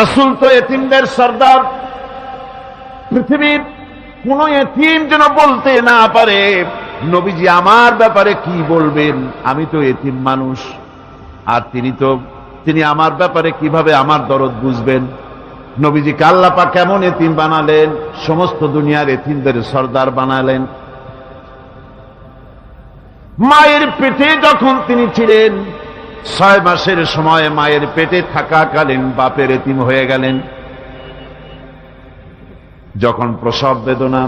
রাসূল তো এতিমদের সর্দার। পৃথিবীর কোন এতিম যেন বলতে না পারে নবীজি আমার ব্যাপারে কি বলবেন, আমি তো এতিম মানুষ, আর তিনি আমার ব্যাপারে কিভাবে আমার দরদ বুঝবেন। নবীজিকে আল্লাহ পাক কেমন এতিম বানালেন, সমস্ত দুনিয়ার এতিমদের সর্দার বানালেন। মায়ের পেটে যখন তিনি ছিলেন 6 মাসের সময় মায়ের পেটে থাকাকালীন বাপের এতিম হয়ে গেলেন। যখন প্রসব বেদনা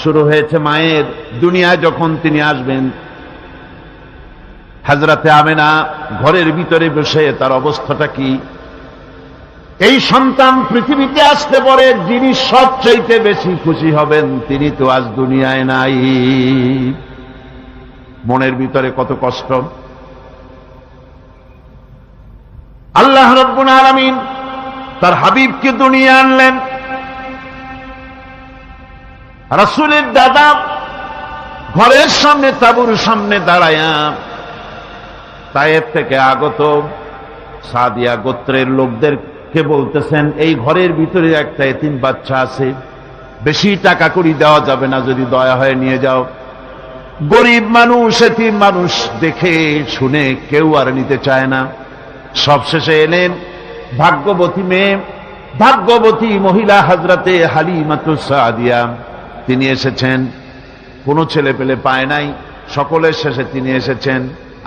শুরু হয়েছে মায়ের, দুনিয়ায় যখন তিনি আসবেন, হযরতে আমেনা ঘরের ভিতরে বসে তার অবস্থাটা কি, এই সন্তান পৃথিবীতে আসতে পরে যিনি সবচাইতে বেশি খুশি হবেন তিনি তো আজ দুনিয়ায় নাই। মনের ভিতরে কত কষ্ট। আল্লাহ রাব্বুল আলামিন তার হাবিবকে দুনিয়া আনলেন। রাসূলের দাদা ঘরের সামনে তাঁবুর সামনে দাঁড়ায়া তায়েফ থেকে আগত সাদিয়া গোত্রের লোকদেরকে বলতেছেন, এই ঘরের ভিতরে একটা এতিম বাচ্চা আছে, বেশি টাকা কড়ি দেওয়া যাবে না, যদি দয়া হয় নিয়ে যাও। গরিব মানুষ, এতিম মানুষ দেখে শুনে কেউ আর নিতে চায় না। সবশেষে এলেন ভাগ্যবতী মেয়ে, ভাগ্যবতী মহিলা হযরতে হালিমাতুস সাদিয়া। তিনি এসেছেন, কোনো ছেলে পেলে পায় নাই, সকলের শেষে তিনি এসেছেন।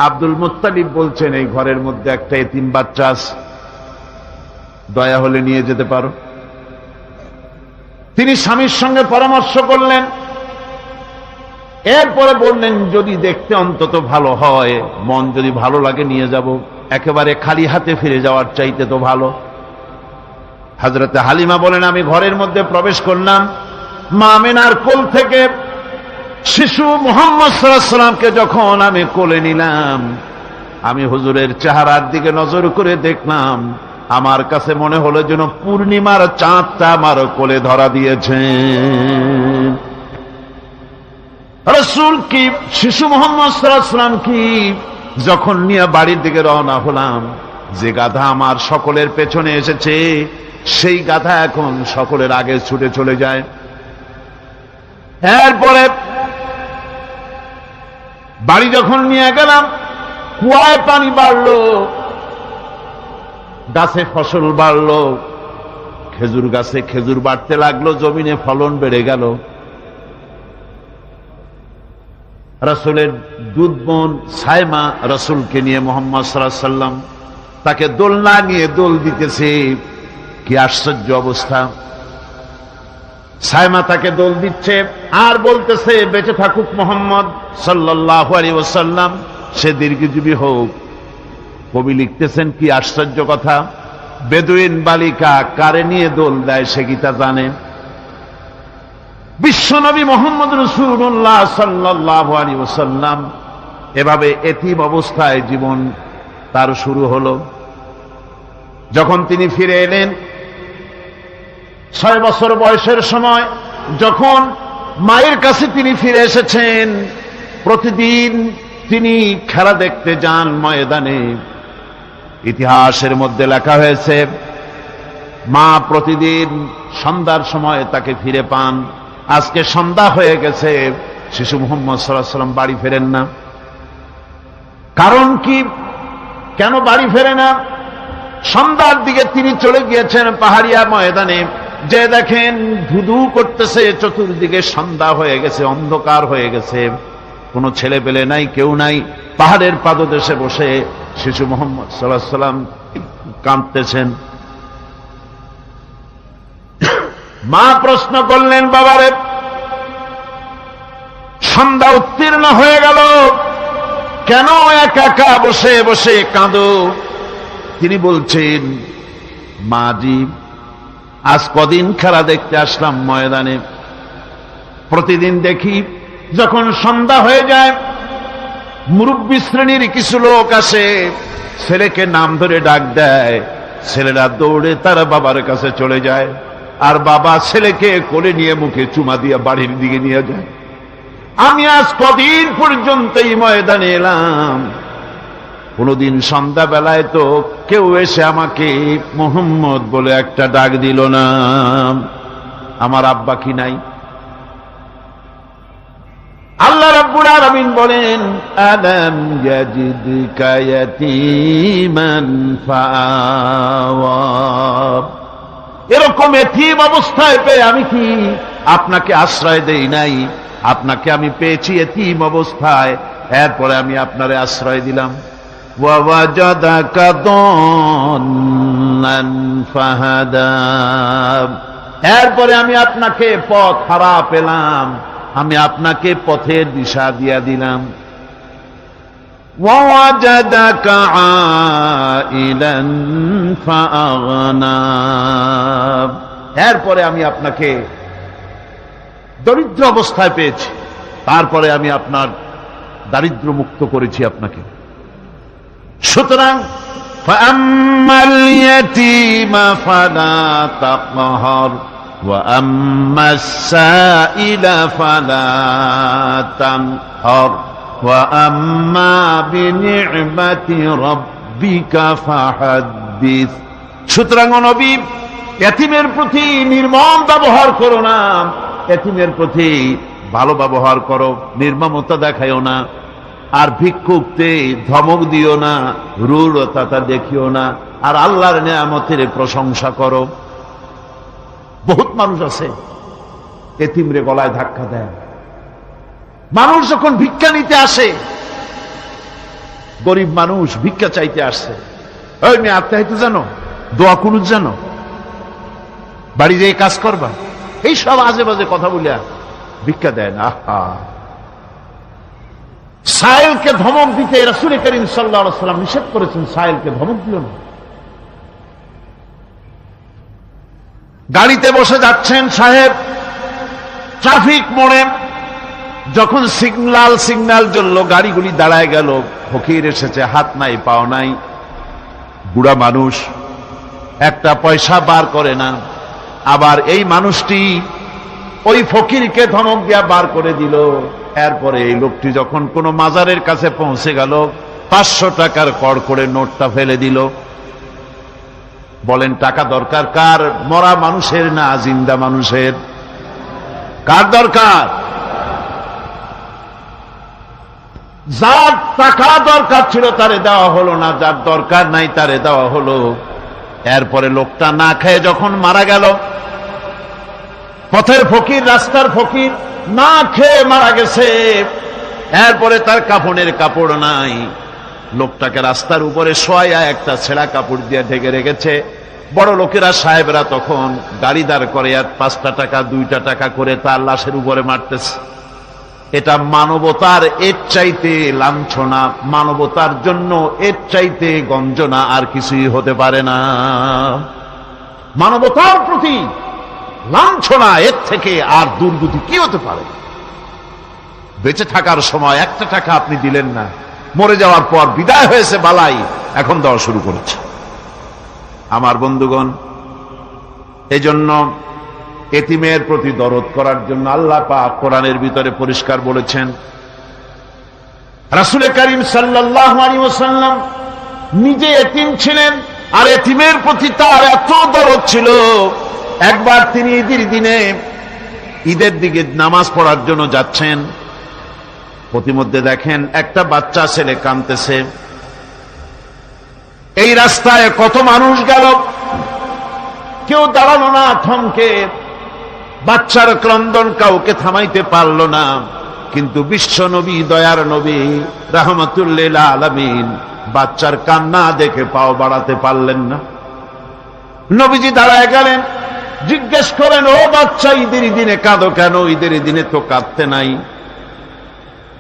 আব্দুল মুত্তালিব বলছেন, এই ঘরের মধ্যে একটা এতিম বাচ্চা আছে, দয়া হলে নিয়ে যেতে পারো। তিনি স্বামীর সঙ্গে পরামর্শ করলেন, এরপরে বললেন যদি দেখতে অন্তত ভালো হয়, মন যদি ভালো লাগে নিয়ে যাব, একেবারে খালি হাতে ফিরে যাওয়ার চাইতে তো ভালো। হযরতে হালিমা বলেন, আমি ঘরের মধ্যে প্রবেশ করলাম, মা আমেনার কোল থেকে শিশু মুহাম্মদ সাল্লাল্লাহু আলাইহি ওয়াসাল্লামকে যখন আমি কোলে নিলাম, আমি হুজুরের চেহারার দিকে নজর করে দেখলাম, আমার কাছে মনে হলো যেন পূর্ণিমার চাঁদটা আমার কোলে ধরা দিয়েছে। রাসূল কি শিশু মুহাম্মদ সাল্লাল্লাহু আলাইহি ওয়াসাল্লাম কি যখন নিয়ে বাড়ির দিকে রওনা হলাম, যে গাধা আমার সকলের পেছনে এসেছে সেই গাধা এখন সকলের আগে ছুটে চলে যায়। এরপরে বাড়ি যখন নিয়ে গেলাম, কুয়ায় পানি বাড়লো, গাছে ফসল বাড়লো, খেজুর গাছে খেজুর বাড়তে লাগলো, জমিনে ফলন বেড়ে গেল। রাসূলের দুধ বোন সায়মা রাসূলকে নিয়ে মুহাম্মদ সাল্লাল্লাহু আলাইহি ওয়াসাল্লাম তাকে দোলনা নিয়ে দোল দিতেছে। কি আশ্চর্য অবস্থা! সায়মা তাকে দোল দিচ্ছে আর বলতেছে, বেঁচে থাকুক মুহাম্মদ সাল্লাল্লাহু আলাইহি ওয়াসাল্লাম, সে দীর্ঘজীবী হোক। কবি লিখতেছেন, কি আশ্চর্য কথা, বেদুইন বালিকা কারে নিয়ে দোল দেয় সে কি তা জানে? বিশ্বনবী মুহাম্মদ রাসূলুল্লাহ সাল্লাল্লাহু আলাইহি ওয়াসাল্লাম এভাবে এতিম অবস্থায় জীবন তার শুরু হলো। যখন তিনি ফিরে এলেন 6 বছর বয়সের সময়, যখন মায়ের কাছে তিনি ফিরে এসেছেন, প্রতিদিন তিনি খেলা দেখতে যান ময়দানে। ইতিহাসের মধ্যে লেখা হয়েছে, মা প্রতিদিন সন্ধ্যার সময় তাকে ফিরে পান। আজকে সন্ধ্যা হয়ে গেছে, শিশু মুহাম্মদ সাল্লাল্লাহু আলাইহি ওয়াসাল্লাম বাড়ি ফেরেন না। কারণ কি, কেন বাড়ি ফেরে না? সন্ধ্যার দিকে তিনি চলে গিয়েছেন পাহাড়িয়া ময়দানে, যে দেখেন ধুধু করতেছে চতুর্দিকে, সন্ধ্যা হয়ে গেছে, অন্ধকার হয়ে গেছে, কোনো ছেলে পেলে নাই, কেউ নাই। পাহাড়ের পাদদেশে বসে শিশু মুহাম্মদ সাল্লাল্লাহু আলাইহি ওয়াসাল্লাম কাঁদতেছেন। মা প্রশ্ন করলেন, বাবারে সন্ধ্যা উত্তীর্ণ হয়ে গেল, কেন একা একা বসে বসে কাঁদো? তিনি বলছেন, মাজি আজ কদিন খেলা দেখতে আসলাম ময়দানে, প্রতিদিন দেখি যখন সন্ধ্যা হয়ে যায় মুরব্বী শ্রেণীর কিছু লোক আসে, ছেলেকে নাম ধরে ডাক দেয়, ছেলেরা দৌড়ে তার বাবার কাছে চলে যায়, আর বাবা ছেলেকে কোলে নিয়ে মুখে চুমা দিয়ে বাড়ির দিকে নিয়ে যায়। আমি আজ কদিন পর্যন্ত এই ময়দানে এলাম, কোনদিন সন্ধ্যাবেলায় তো কেউ এসে আমাকে মুহাম্মদ বলে একটা ডাক দিল না। আমার আব্বা কি নাই? আল্লাহ রাব্বুল আলামিন বলেন, আলাম ইয়াজিদকা ইয়াতীমান ফাআওয়া। এরকম এতিম অবস্থায় পেয়ে আমি কি আপনাকে আশ্রয় দেই নাই? আপনাকে আমি পেয়েছি এতিম অবস্থায়, এরপরে আমি আপনারে আশ্রয় দিলাম। ওয়া ওয়াজাদাকা দাল্লান ফাহাদা। এরপরে আমি আপনাকে পথ হারা পেলাম, আমি আপনাকে পথের দিশা দিয়া দিলাম। ওয়া ওয়াজাদাকা আইলান ফাআগনা। এরপরে আমি আপনাকে দরিদ্র অবস্থায় পেয়েছি, তারপরে আমি আপনার দারিদ্র মুক্ত করেছি আপনাকে। সুতরাং ফাআম্মাল ইয়াতীমা ফালা তাকহার ওয়া আম্মাস সাইলা ফালা তানহার ওয়া আম্মা বিনি'মাতি রাব্বিকা ফাহাদ্দিস। সুতরাং নবী, এতিমের প্রতি নির্মম ব্যবহার করো না, এতিমের প্রতি ভালো ব্যবহার করো, নির্মমতা দেখাইও না। আর ভিক্ষুককে ধমক দিও না, রূঢ়তা দেখিও না, আর আল্লাহর নিয়ামতের প্রশংসা করো। বহুত মানুষ আছে এতিমরে গলায় ধাক্কা দেয়। মানুষ যখন ভিক্ষা নিতে আসে, গরিব মানুষ ভিক্ষা চাইতে আসছে, ওই মেয়ে আত্মাহিত জানো, দোয়া কুনুত জানো, বাড়ি যেয়ে কাজ করবা, এই সব আজে বাজে কথা বলিয়া ভিক্ষা দেয় না। আহা, সাইলকে ধমক দিতে রাসূল করিম সাল্লাল্লাহু আলাইহি ওয়াসাল্লাম নিষেধ করেছেন, সাইলকে ধমক দিও না। গাড়িতে বসে যাচ্ছেন সাহেব, ট্রাফিক মোড়ে যখন সিগন্যাল জ্বলল, গাড়িগুলি দাঁড়ায় গেল, ফকির এসেছে, হাত নাই পাও নাই, বুড়া মানুষ, একটা পয়সা বার করে না। আবার এই মানুষটি ওই ফকিরকে ধমক দিয়া বার করে দিল। এরপরে এই লোকটি যখন কোনো মাজারের কাছে পৌঁছে গেল, 500 টাকার কড়কড়ে নোটটা ফেলে দিল। বলেন টাকা দরকার কার? মরা মানুষের না জিন্দা মানুষের? কার দরকার? যার টাকা দরকার ছিল তারে দেওয়া হলো না, যার দরকার নাই তারে দেওয়া হলো। এরপরে লোকটা না খেয়ে যখন মারা গেল, পথের ফকির, রাস্তার ফকির, না খেয়ে মারা গেছে। এরপরে তার কাফনের কাপড় নাই, লোকটাকে রাস্তার উপরে শোয়া একটা ছেঁড়া কাপড় দিয়ে ঢেকে রেখেছে। বড় লোকেরা, সাহেবরা তখন গাড়ি দাঁড় করে আর 5টা টাকা 2টা টাকা করে তার লাশের উপরে মারতেছে। এটা মানবতার এর চাইতে লাঞ্ছনা, মানবতার জন্য এর চাইতে গঞ্জনা আর কিছুই হতে পারে না। মানবতার প্রতি লাঞ্ছনা এর থেকে আর দুর্গতি কি হতে পারে? বেঁচে থাকার সময় 1টা টাকা আপনি দিলেন না, মরে যাওয়ার পর বিদায় হয়েছে বালাই, এখন দেওয়া শুরু করেছে। আমার বন্ধুগণ, এজন্য এতিমের প্রতি দরদ করার জন্য আল্লাহ পাক কোরআনের ভিতরে পরিষ্কার বলেছেন। রাসূল করিম সাল্লাল্লাহু আলাইহি ওয়াসাল্লাম নিজে এতিম ছিলেন, আর এতিমের প্রতি তার এত দরদ ছিল, একবার তিনি ঈদের দিকে নামাজ পড়ার জন্য যাচ্ছেন, প্রতিমধ্যে দেখেন একটা বাচ্চা ছেলে কাঁদতেছে। এই রাস্তায় কত মানুষ গেল, কেউ দাঁড়ালো না, থমকে বাচ্চার ক্রন্দন কাউকে থামাইতে পারল না। কিন্তু বিশ্ব নবী, দয়ার নবী, রাহমাতুল লিল আলামিন বাচ্চার কান্না দেখে পাও বাড়াতে পারলেন না। নবীজি দাঁড়ায় গেলেন, জিজ্ঞেস করেন, ও বাচ্চা, ঈদের দিনে কাঁদো কেন? ঈদের দিনে তো কাঁদতে নাই।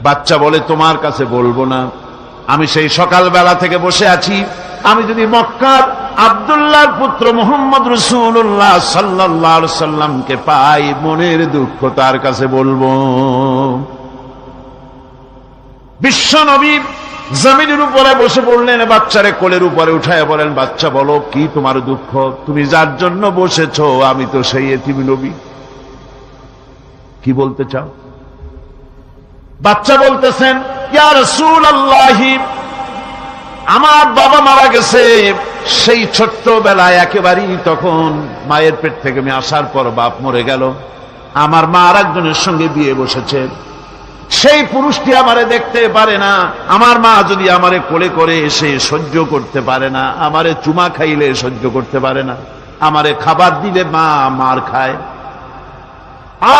বাচ্চা বলে, তোমার কাছে বলবো না, আমি সেই সকালবেলা থেকে বসে আছি, আমি যদি মক্কার আব্দুল্লাহর পুত্র মুহাম্মদ রাসূলুল্লাহ সাল্লাল্লাহু আলাইহি সাল্লামকে পাই, মনের দুঃখ তার কাছে বলবো। বিশ্ব নবী জমিনের উপরে বসে পড়লেন, বাচ্চারে কোলের উপরে উঠায় বলেন, বাচ্চা বলো কি তোমার দুঃখ? তুমি যার জন্য বসেছো আমি তো সেই এতিম নবী, কি বলতে চাও? বাচ্চা বলতেছেন, ইয়া রাসূলুল্লাহ, আমার বাবা মারা গেছে সেই ছোট্টবেলায়, একেবারেই তখন মায়ের পেট থেকে আমি আসার পর বাপ মরে গেল। আমার মা আর একজনের সঙ্গে বিয়ে বসেছে। সেই পুরুষটি আমারে দেখতে পারে না। আমার মা যদি আমারে কোলে করে এসে সহ্য করতে পারে না, আমারে চুমা খাইলে সহ্য করতে পারে না, আমারে খাবার দিলে মা মার খায়।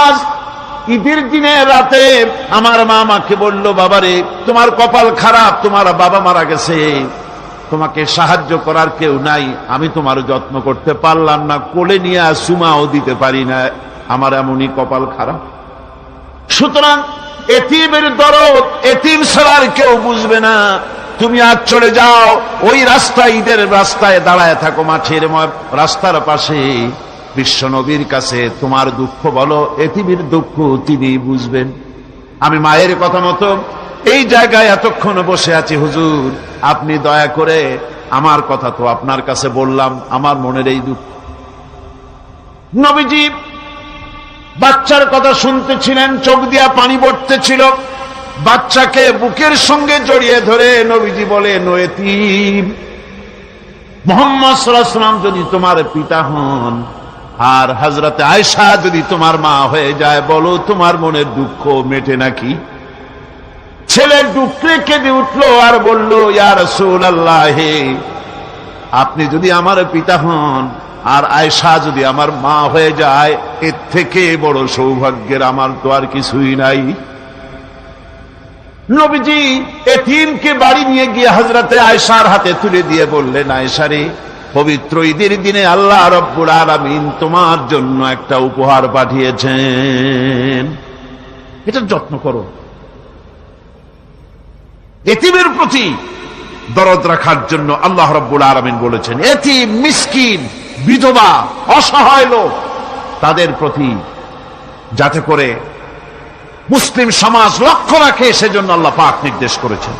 আজ ঈদের দিনে রাতে আমার মা আমাকে বলল, বাবারে তোমার কপাল খারাপ, তোমার বাবা মারা গেছে, তোমাকে সাহায্য করার কেউ নাই, আমি তোমার যত্ন করতে পারলাম না, কোলে নিয়ে চুমাও দিতে পারি না, আমার এমনই কপাল খারাপ। সুতরাং এতিমের দরদ এতিম ছাড়া আর কেউ বুঝবে না। তুমি আজ চলে যাও, ওই রাস্তায়, ঈদের রাস্তায় দাঁড়ায় থাকো, মাঠের রাস্তার পাশে, বিশ্ব নবীর কাছে তোমার দুঃখ বলো, এতিমের দুঃখ তিনি বুঝবেন। আমি মায়ের কথা মতো এই জায়গায় এতক্ষণ বসে আছি। হুজুর, আপনি দয়া করে, আমার কথা তো আপনার কাছে বললাম, আমার মনের এই দুঃখ। নবীজি বাচ্চার কথা শুনতেছিলেন, চোখ দিয়া পানি পড়তেছিল। বাচ্চাকে বুকের সঙ্গে জড়িয়ে ধরে নবীজি বলেন, ও এতিম, মুহাম্মদ সাল্লাল্লাহু আলাইহি ওয়াসাল্লাম যদি তোমার পিতা হন আর হযরতে আয়েশা যদি তোমার মা হয়ে যায়, বলো তোমার মনের দুঃখ মেটে নাকি? ছেলে ডুকরে কেঁদে উঠলো আর বলল, ইয়া রাসূলুল্লাহ, আপনি যদি আমার পিতা হন আর আয়েশা যদি আমার মা হয়ে যায়, এর থেকে বড় সৌভাগ্যের আমার তো আর কিছুই নাই। নবীজি এতিমকে বাড়ি নিয়ে গিয়ে হযরতে আয়েশার হাতে তুলে দিয়ে বললেন, আয়েশা রে, পবিত্র ঈদের দিনে আল্লাহ রব্বুল আলামিন তোমার জন্য একটা উপহার পাঠিয়েছেন, এটা যত্ন করো। এতিমের প্রতি দরদ রাখার জন্য আল্লাহ রব্বুল আলামিন বলেছেন, এতিম, মিসকিন, বিধবা, অসহায় লোক, তাদের প্রতি যাতে করে মুসলিম সমাজ লক্ষ্য রাখে, সেজন্য আল্লাহ পাক নির্দেশ করেছেন।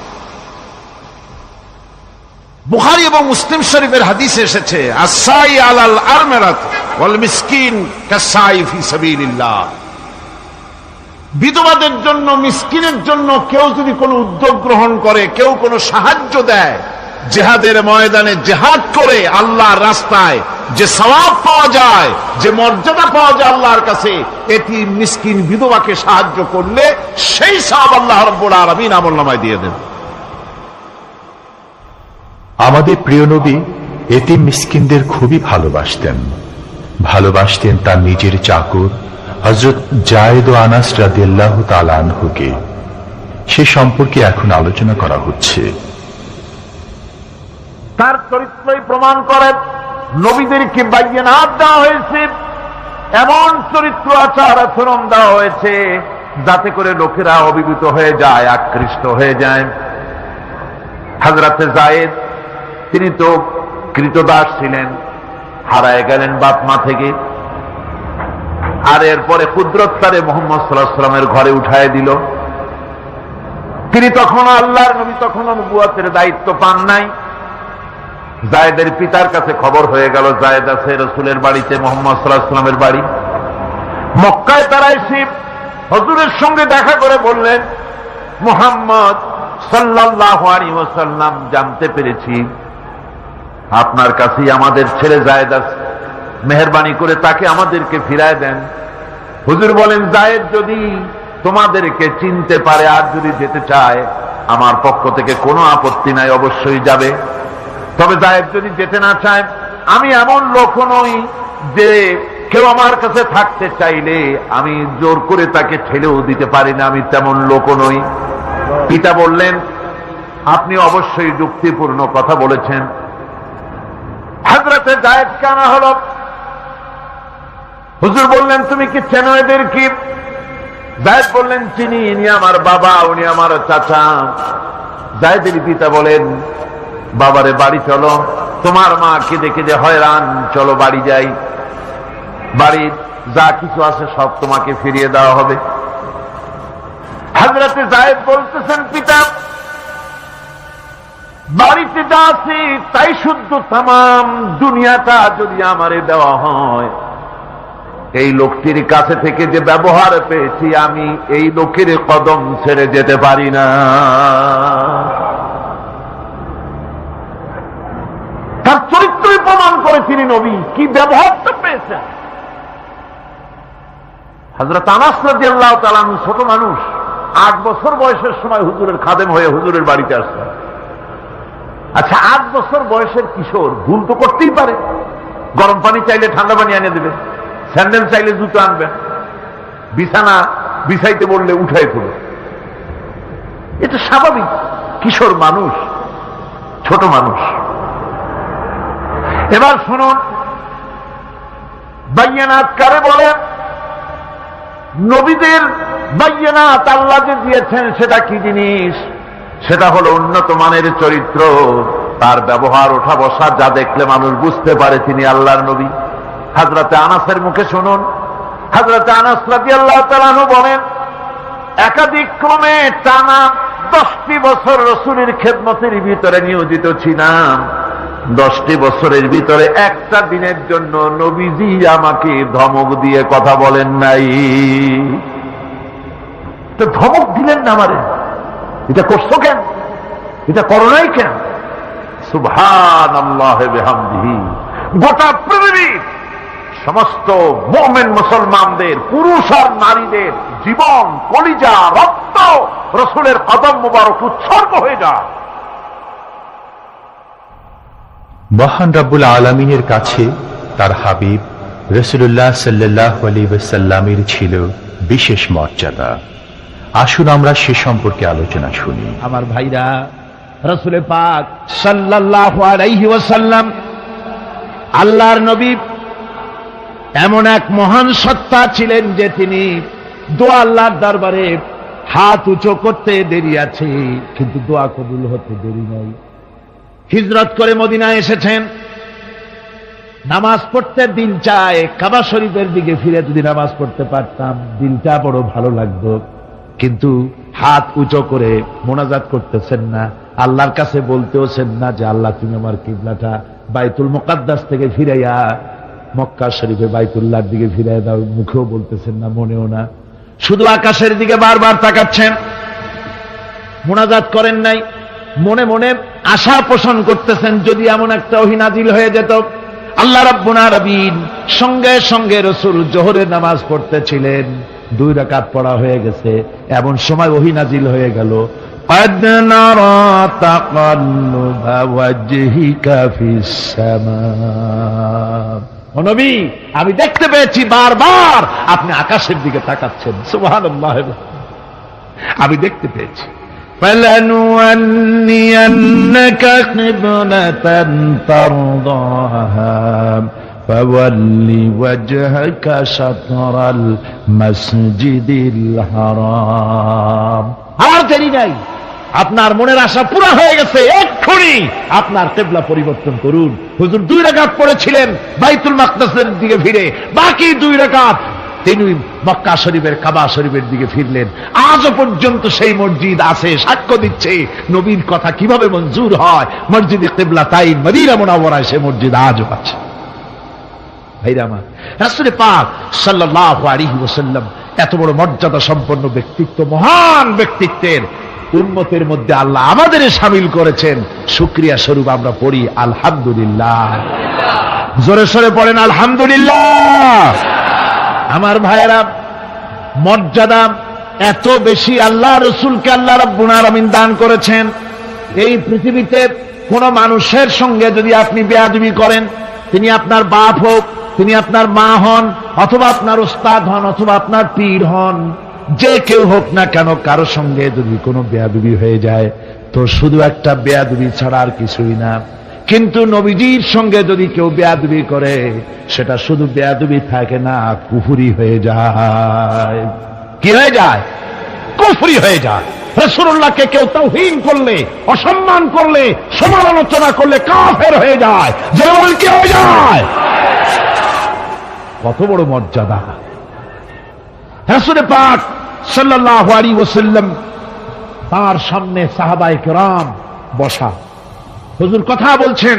বুখারী এবং মুসলিম শরীফের হাদিসে এসেছে, আস-সাই আলাল আরমারাত ওয়াল মিসকিন কাস-সাই ফি সাবিলিল্লাহ। বিধবাদের জন্য, মিসকিনের জন্য কেউ যদি কোনো উদ্যোগ গ্রহণ করে, কেউ কোনো সাহায্য দেয়, জিহাদের ময়দানে জিহাদ করে আল্লাহর রাস্তায় যে সওয়াব পাওয়া যায়, যে মর্যাদা পাওয়া যায় আল্লাহর কাছে, এতিম, মিসকিন, বিধবাকে সাহায্য করলে সেই সওয়াব আল্লাহ রাব্বুল আলামিন আমলনামায় দিয়ে দেন। আমাদের প্রিয় নবী এতিম মিসকিনদের খুবই ভালোবাসতেন। ভালোবাসতেন তার নিজের চাকর হযরত যায়েদ ও আনাস রাদিয়াল্লাহু তাআলা আনহুকে। সে সম্পর্কে এখন আলোচনা করা হচ্ছে। তার চরিত্রই প্রমাণ করে নবীদেরকে বাইয়ানাত দেওয়া হয়েছে, এমন চরিত্র আচার আচরণ দেওয়া হয়েছে যাতে করে লোকেরা অভিভূত হয়ে যায়, আকৃষ্ট হয়ে যায়। হযরতে যায়েদ, তিনি তো কৃতদাস ছিলেন, হারায় গেলেন বাপ মা থেকে, আর এরপরে কুদরত তারে মুহাম্মদ সাল্লাল্লাহু আলাইহি ওয়াসাল্লামের ঘরে উঠায় দিল। তিনি তখন আল্লাহর নবী, তখন নবুয়তের দায়িত্ব পান নাই। যায়েদের পিতার কাছে খবর হয়ে গেল, যায়েদ আছে রাসূলের বাড়িতে, মুহাম্মদ সাল্লাল্লাহু আলাইহি ওয়াসাল্লামের বাড়ি মক্কায়। তারা এসে হুজুরের সঙ্গে দেখা করে বললেন, মুহাম্মদ সাল্লাল্লাহু আলাইহি ওয়াসাল্লাম, জানতে পেরেছি আপনার কাছেই আমাদের ছেলে যায়েদ আছে, মেহেরবানি করে তাকে আমাদেরকে ফিরায় দেন। হুজুর বলেন, যায়েদ যদি তোমাদেরকে চিনতে পারে আর যদি যেতে চায়, আমার পক্ষ থেকে কোনো আপত্তি নাই, অবশ্যই যাবে। তবে যায়েদ যদি যেতে না চায়, আমি এমন লোক নই যে কেউ আমার কাছে থাকতে চাইলে আমি জোর করে তাকে ঠেলেও দিতে পারি না, আমি তেমন লোক নই। পিতা বললেন, আপনি অবশ্যই যুক্তিপূর্ণ কথা বলেছেন। হযরতে যায়েদকে আনা হলো। হুজুর বললেন, তুমি কি চেনো এদের? কি? যায়েদ বললেন, চিনি, ইনি আমার বাবা, উনি আমার চাচা। যায়েদের পিতা বলেন, বাবারে বাড়ি চলো, তোমার মা কেঁদে কেঁদে হয়রান, চলো বাড়ি যাই, বাড়ির যা কিছু আছে সব তোমাকে ফিরিয়ে দেওয়া হবে। হযরতে যায়েদ বলতেছেন, পিতা, বাড়িতে যা আছে তাই শুদ্ধ, তামাম দুনিয়াটা যদি আমারে দেওয়া হয়, এই লোকটির কাছে থেকে যে ব্যবহার পেয়েছি, আমি এই লোকের কদম ছেড়ে যেতে পারি না। তিনি নবী, কি ব্যবহারটা পেয়েছেন। হযরত আনাস রাদিয়াল্লাহু তাআলা আনহু ছোট মানুষ, 8 বছর বয়সের সময় হুজুরের খাদেম হয়ে হুজুরের বাড়িতে আসলেন। আচ্ছা, 8 বছর বয়সের কিশোর ভুল তো করতেই পারে। গরম পানি চাইলে ঠান্ডা পানি এনে দেবে, স্যান্ডেল চাইলে জুতো আনবেন, বিছানা বিছাইতে বললে উঠাই তুলে, এটা স্বাভাবিক। কিশোর মানুষ, ছোট মানুষ। এবার শুনুন, বাইয়ানাত কারে বলে? নবীদের বাইয়ানাত আল্লাহ যে দিয়েছেন সেটা কি জিনিস? সেটা হলো উন্নত মানের চরিত্র, তার ব্যবহার, ওঠা বসা যা দেখলে মানুষ বুঝতে পারে তিনি আল্লাহর নবী। হযরতে আনাসের মুখে শুনুন, হযরতে আনাস রাদিয়াল্লাহু তাআলা আনহু বলেন, একাধিক ক্রমে টানা 10টি বছর রাসূলের খেদমতের ভিতরে নিয়োজিত ছিলাম। 10টি বছরের ভিতরে একটা দিনের জন্য নবীজি আমাকে ধমক দিয়ে কথা বলেন নাই। তো ধমক দিলেন না আমারে, এটা করছো কেন, এটা করো নাই কেন? সুবহানাল্লাহ বিহামদিহি। গোটা পৃথিবীর সমস্ত মুমিন মুসলমানদের, পুরুষ আর নারীদের জীবন, কলিজা, রক্ত রাসূলের কদম মুবারক উৎসর্গ হয়ে যায়। মহান রব্বুল আলামিনের কাছে তার হাবিব রাসূলুল্লাহ সাল্লাল্লাহু আলাইহি ওয়াসাল্লামের ছিল বিশেষ মর্যাদা। আসুন আমরা সে সম্পর্কে আলোচনা শুনি। আমার ভাইরা, রাসূল পাক সাল্লাল্লাহু আলাইহি ওয়াসাল্লাম আল্লাহর নবী এমন এক মহান সত্তা ছিলেন যে তিনি দোয়া আল্লাহর দরবারে হাত উঁচু করতে দেরি আছে, কিন্তু দোয়া কবুল হতে দেরি নাই। হিজরত করে মদিনায় এসেছেন, নামাজ পড়তে দিল চায়, কাবা শরীফের দিকে ফিরে যদি নামাজ পড়তে পারতাম দিলটা বড় ভালো লাগতো, কিন্তু হাত উঁচু করে মোনাজাত করতেছেন না, আল্লাহর কাছে বলতেওছেন না যে আল্লাহ তুমি আমার কিবলাটা বাইতুল মুকাদ্দাস থেকে ফিরাইয়া মক্কা শরীফে বাইতুল্লাহর দিকে ফিরাইয়া দাও। মুখেও বলতেছেন না, মনেও না, শুধু আকাশের দিকে বারবার তাকাচ্ছেন, মোনাজাত করেন নাই। মনে মনে আশা পোষণ করতেছেন যদি এমন একটা ওহী নাজিল হয়ে যেত। আল্লাহ রাব্বুল আলামিন সঙ্গে সঙ্গে রাসূল জোহরের নামাজ পড়তেছিলেন, 2 রাকাত পড়া হয়ে গেছে, এমন সময় ওহী নাজিল হয়ে গেল, قد نرى تقلب وجهك في السماء। ও নবী, আমি দেখতে পেয়েছি বারবার আপনি আকাশের দিকে তাকাচ্ছেন। সুবহানাল্লাহ, আমি দেখতে পেয়েছি। فلنولينك قبلة ترضاها فول وجهك شطر المسجد الحرام। আর দেরি নাই, আপনার মনের আশা পুরা হয়ে গেছে, এক্ষুনি আপনার কিবলা পরিবর্তন করুন। হুজুর 2 রাকাত পড়েছিলেন বাইতুল মাকদাসের দিকে ফিরে, বাকি 2 রাকাত তিনি মক্কা শরীফের কাবা শরীফের দিকে ফিরলেন। আজও পর্যন্ত সেই মসজিদ আছে, সাক্ষ্য দিচ্ছে নবীর কথা কিভাবে মঞ্জুর হয়। মসজিদে কিবলাতাইন মদিনা মুনাওয়ারায় সে মসজিদ আজও আছে। ভাইরা আমার, রাসূল পাক সাল্লাল্লাহু আলাইহি ওয়াসাল্লাম এত বড় মর্যাদা সম্পন্ন ব্যক্তিত্ব, মহান ব্যক্তিত্বের উম্মতের মধ্যে আল্লাহ আমাদের শামিল করেছেন। শুকরিয়া স্বরূপ আমরা পড়ি আলহামদুলিল্লাহ। জোরে সরে পড়েন আলহামদুলিল্লাহ। আমার ভাইয়েরা, মর্যাদা এত বেশি আল্লাহ রসুলকে আল্লাহ রাব্বুল আলামিন দান করেছেন। এই পৃথিবীতে কোন মানুষের সঙ্গে যদি আপনি বেয়াদবি করেন, তিনি আপনার বাপ হোক, তিনি আপনার মা হন, অথবা আপনার উস্তাদ হন, অথবা আপনার পীর হন, যে কেউ হোক না কেন, কারো সঙ্গে যদি কোনো বেয়াদবি হয়ে যায় তো শুধু একটা বেয়াদবি ছাড়া আর কিছুই না। কিন্তু নবীজির সঙ্গে যদি কেউ বেয়াদবি করে, সেটা শুধু বেয়াদবি থাকে না, কুফরি হয়ে যায়। কি হয়ে যায়? কুফরি হয়ে যায়। রাসূলুল্লাহকে কেউ তাওহীন করলে, অসম্মান করলে, সমালোচনা করলে কাফের হয়ে যায়। যেমন কি হয়ে যায়? কত বড় মর্যাদা! রাসূল পাক সাল্লাল্লাহু আলাইহি ওয়াসাল্লাম, তার সামনে সাহাবায়ে কেরাম বসা, হুজুর কথা বলছেন,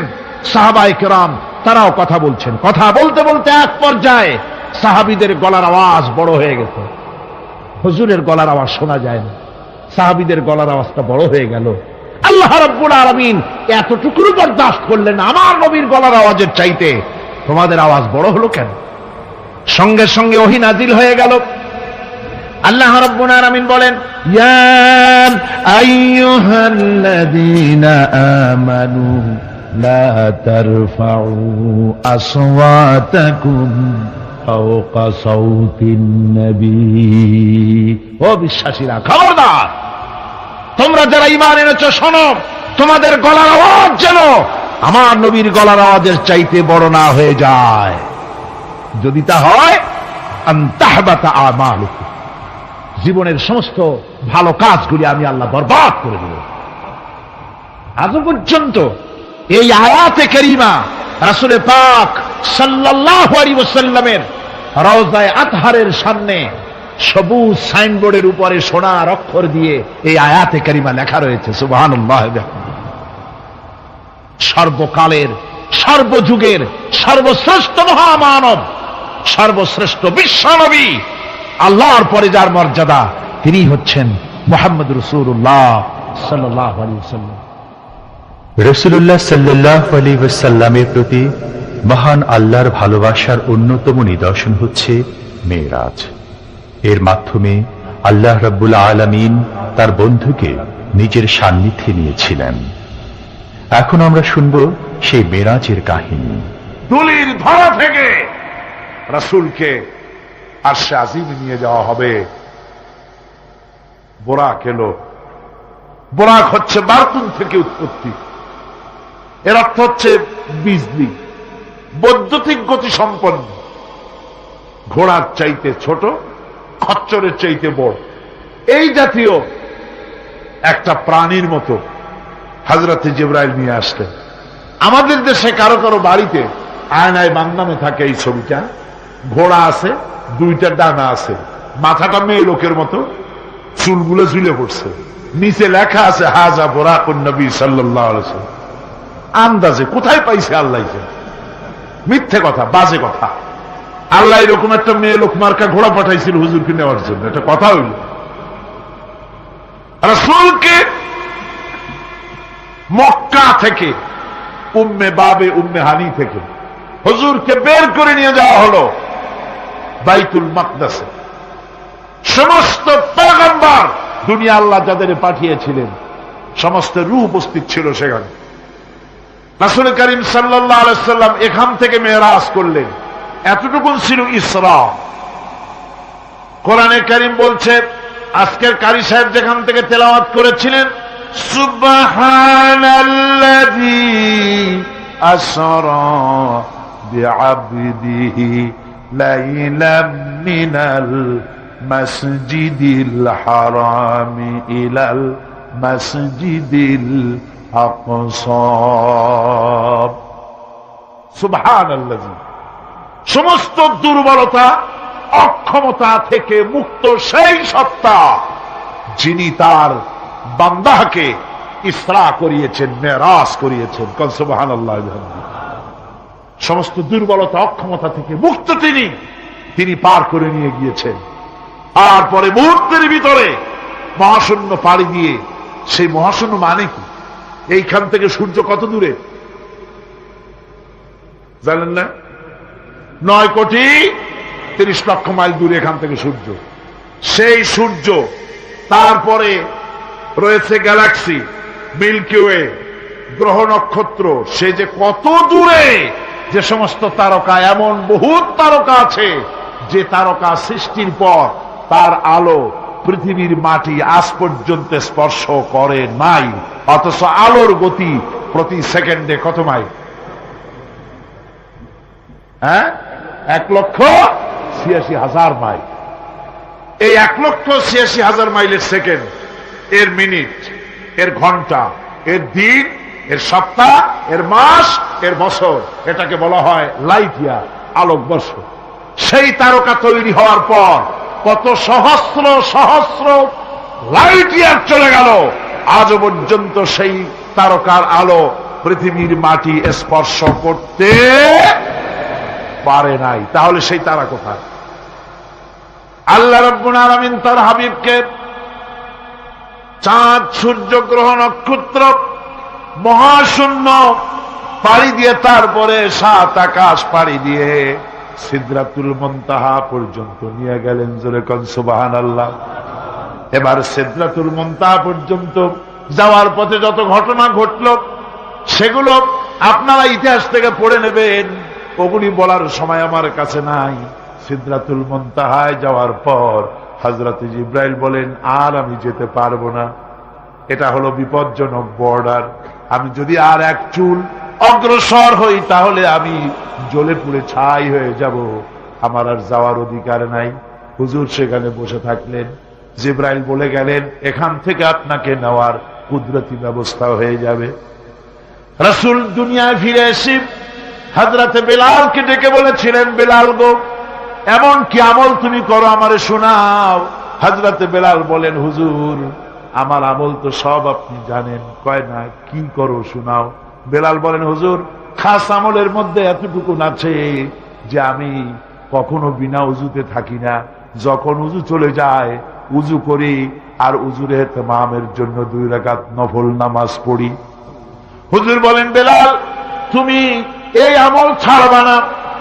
সাহাবায়ে কেরাম তারাও কথা বলছেন। কথা বলতে বলতে এক পর্যায়ে সাহাবীদের গলার আওয়াজ বড় হয়ে গেছে, হুজুরের গলার আওয়াজ শোনা যায় না, সাহাবীদের গলার আওয়াজটা বড় হয়ে গেল। আল্লাহ রাব্বুল আলামিন এতটুকু বরদাস্ত করলেন, আমার নবীর গলার আওয়াজের চাইতে তোমাদের আওয়াজ বড় হলো কেন? সঙ্গে সঙ্গে ওহী নাজিল হয়ে গেল। আল্লাহ রাব্বুল আলামিন বলেন, ইয়া আইয়ুহাল্লাযীনা আমানু লা তারফাউ আসওয়াতাকুম ফাওকা সাওতিন নবী। ও বিশ্বাসীরা, খবরদার, তোমরা যারা ঈমান এনেছো শোনো, তোমাদের গলার আওয়াজ যেন আমার নবীর গলার আওয়াজের চাইতে বড় না হয়ে যায়। যদি তা হয়, আনতাহবাতা আমালুকুম, জীবনের সমস্ত ভালো কাজগুলি আমি আল্লাহ বরবাদ করে দেব। আজও পর্যন্ত এই আয়াতে কারিমা রাসূল পাক সাল্লাল্লাহু আলাইহি ওয়াসাল্লামের রওজায়ে আতহারের সামনে সবুজ সাইনবোর্ডের উপরে সোনার অক্ষর দিয়ে এই আয়াতে কারিমা লেখা রয়েছে, সুবহানাল্লাহ। সর্বকালের, সর্বযুগের সর্বশ্রেষ্ঠ মহামানব, সর্বশ্রেষ্ঠ বিশ্বনবী, আল্লাহর পরে যার মর্যাদা, তিনি হচ্ছেন মুহাম্মদ রাসূলুল্লাহ সাল্লাল্লাহু আলাইহি ওয়াসাল্লাম। রাসূলুল্লাহ সাল্লাল্লাহু আলাইহি ওয়াসাল্লামের প্রতি মহান আল্লাহর ভালোবাসার অন্যতম নিদর্শন হচ্ছে মেরাজ। এর মাধ্যমে আল্লাহ রাব্বুল আলামিন তার বন্ধুকে নিজের সান্নিধ্যে নিয়েছিলেন। এখন আমরা শুনব সেই মেরাজের কাহিনী। দুলির ধরা থেকে রাসূলকে আরশে আজিমে নিয়ে যাওয়া হবে। বোরাক এলো। বোরাক হচ্ছে বারকুন থেকে উৎপত্তি। এর অর্থ হচ্ছে বিজলি, বৈদ্যুতিক গতি সম্পন্ন, ঘোড়ার চাইতে ছোট, খচ্চরের চাইতে বড়, এই জাতীয় একটা প্রাণীর মতো হযরতে জিবরাইল নিয়ে আসলেন। আমাদের দেশে কারো কারো বাড়িতে আয়নায় বাংলামে থাকে এই ছবিটা। ঘোড়া আছে, দুইটা ডানা আছে, মাথাটা মেয়ে লোকের মতো, চুলগুলো ঝুলে পড়ছে, নিচে লেখা আছে হাজা বুরাকুন নবী সাল্লাল্লাহু আলাইহি ওয়াসাল্লাম। আন্দাজে কোথায় পাইছে আল্লাহ? মিথ্যে কথা, বাজে কথা। আল্লাহ এরকম একটা মেয়ে লোক মার্কা ঘোড়া পাঠাইছিল হুজুরকে নেওয়ার জন্য, এটা কথা হইল। রাসূলকে মক্কা থেকে, উম্মে বাবে উম্মে হানি থেকে হুজুরকে বের করে নিয়ে যাওয়া হলো বাইতুল মাকদাসে। সমস্ত পয়গম্বর, দুনিয়া আল্লাহ যাদের পাঠিয়েছিলেন, সমস্ত রূহ উপস্থিত ছিল সেখানে। রাসূল করিম সাল্লাল্লাহু আলাইহি ওয়াসাল্লাম এখান থেকে মেরাজ করলেন। এতটুকুন ছিল ইসরা। কোরআনে কারীম বলছে, আজকের কারি সাহেব যেখান থেকে তেলাওয়াত করেছিলেন, সুবহানাল্লাযী আসরা বিআবদিহি লাইলাম মিনাল মাসজিদিল হারামি ইলাল মাসজিদিল আকসা। সুবহানাল্লাযী, সমস্ত দুর্বলতা, অক্ষমতা থেকে মুক্ত সেই সত্তা যিনি তার বান্দাকে ইসরা করিয়েছেন, মেরাজ করিয়েছেন। সুবহানাল্লাহ। সমস্ত দুর্বলতা, অক্ষমতা থেকে মুক্ত তিনি পার করে নিয়ে গিয়েছেন। আর পরে মুহূর্তের ভিতরে মহাশূন্য পাড়ি দিয়ে, সেই মহাশূন্য মানে কি? এইখান থেকে সূর্য কত দূরে জানেন না? 9,30,00,000 মাইল দূরে এখান থেকে সূর্য। সেই সূর্য, তারপরে রয়েছে গ্যালাক্সি, মিল্কি ওয়ে, গ্রহ নক্ষত্র, সে যে কত দূরে, যে সমস্ত তারকা, এমন বহুত তারকা আছে যে তারকা সৃষ্টির পর তার আলো পৃথিবীর মাটি আজ পর্যন্ত স্পর্শ করে নাই, অথচ আলোর গতি প্রতি সেকেন্ডে কত মাইল? 1,86,000 মাইল। এই 1,86,000 মাইলের সেকেন্ড, এর মিনিট, এর ঘন্টা, এর দিন, এর সপ্তাহ, এর মাস, এর বছর, এটাকে বলা হয় লাইট ইয়ার, আলোকবর্ষ। সেই তারকা তৈরি হওয়ার পর কত সহস্র সহস্র লাইট ইয়ার চলে গেল, আজও পর্যন্ত সেই তারকার আলো পৃথিবীর মাটি স্পর্শ করতে পারে নাই। তাহলে সেই তারা কোথায়? আল্লাহ রাব্বুল আলামিন তার হাবিবকে চাঁদ, সূর্য, গ্রহ, নক্ষত্র, মহাশূন্য, পাড়ি দিয়ে তারপরে 7 আকাশ পাড়ি দিয়ে সিদরাতুল মুনতাহা পর্যন্ত নিয়ে গেলেন। জোরে কোন সুবহানাল্লাহ। এবার সিদরাতুল মুনতাহা পর্যন্ত যাওয়ার পথে যত ঘটনা ঘটল সেগুলো আপনারা ইতিহাস থেকে পড়ে নেবেন, ওগুলি বলার সময় আমার কাছে নাই। সিদরাতুল মুনতাহায় যাওয়ার পর হযরত জিবরাইল বলেন, আর আমি যেতে পারবো না, এটা হলো বিপজ্জনক বর্ডার, আমি যদি আর এক চুল অগ্রসর হই তাহলে আমি জ্বলে পুড়ে ছাই হয়ে যাব, আমার আর যাওয়ার অধিকার নাই। হুজুর সেখানে বসে থাকলেন। জিবরাইল বলে গেলেন, এখান থেকে আপনাকে নেওয়ার কুদরতি ব্যবস্থা হয়ে যাবে। রাসূল দুনিয়ায় ফিরে এসে হযরতে বেলালকে ডেকে বলেছিলেন, বেলাল গো, এমন কি আমল তুমি করো আমারে শোনাও। হযরতে বেলাল বলেন, হুজুর আমার আমল তো সব আপনি জানেন। কয় না, কি করো শোনাও। বেলাল বলেন, হুজুর খাস আমলের মধ্যে এতটুকু আছে যে আমি কখনো বিনা উজুতে থাকি না, যখন উজু চলে যায় উজু করি আর উজুর ইহতিমামের জন্য 2 রাকাত নফল নামাজ পড়ি। হুজুর বলেন, বেলাল তুমি এই আমল ছাড়বা না,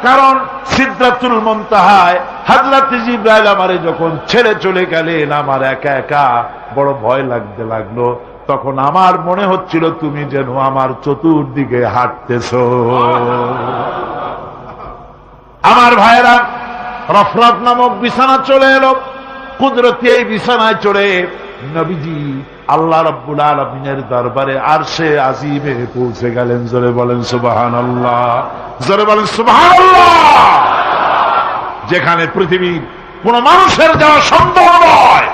কারণ সিদরাতুল মুনতাহায় হযরত জিবরাইল আমারে যখন ছেড়ে চলে গেলেন আমার একা একা বড় ভয় লাগতে লাগলো। তখন আমার মনে হচ্ছিল তুমি যেন আমার চতুর্দিকে হাঁটতেছো। আমার ভাইরা, রফরাত নামক বিছানা চলে এলো। কুদরতি এই বিছানায় চড়ে নবীজি আল্লাহ রাব্বুল আলামিনের দরবারে আরশে আজিমে পৌঁছে গেলেন। জোরে বলেন সুবহানাল্লাহ, জোরে বলেন সুবহানাল্লাহ। যেখানে পৃথিবীর কোন মানুষের যাওয়া সম্ভব নয়,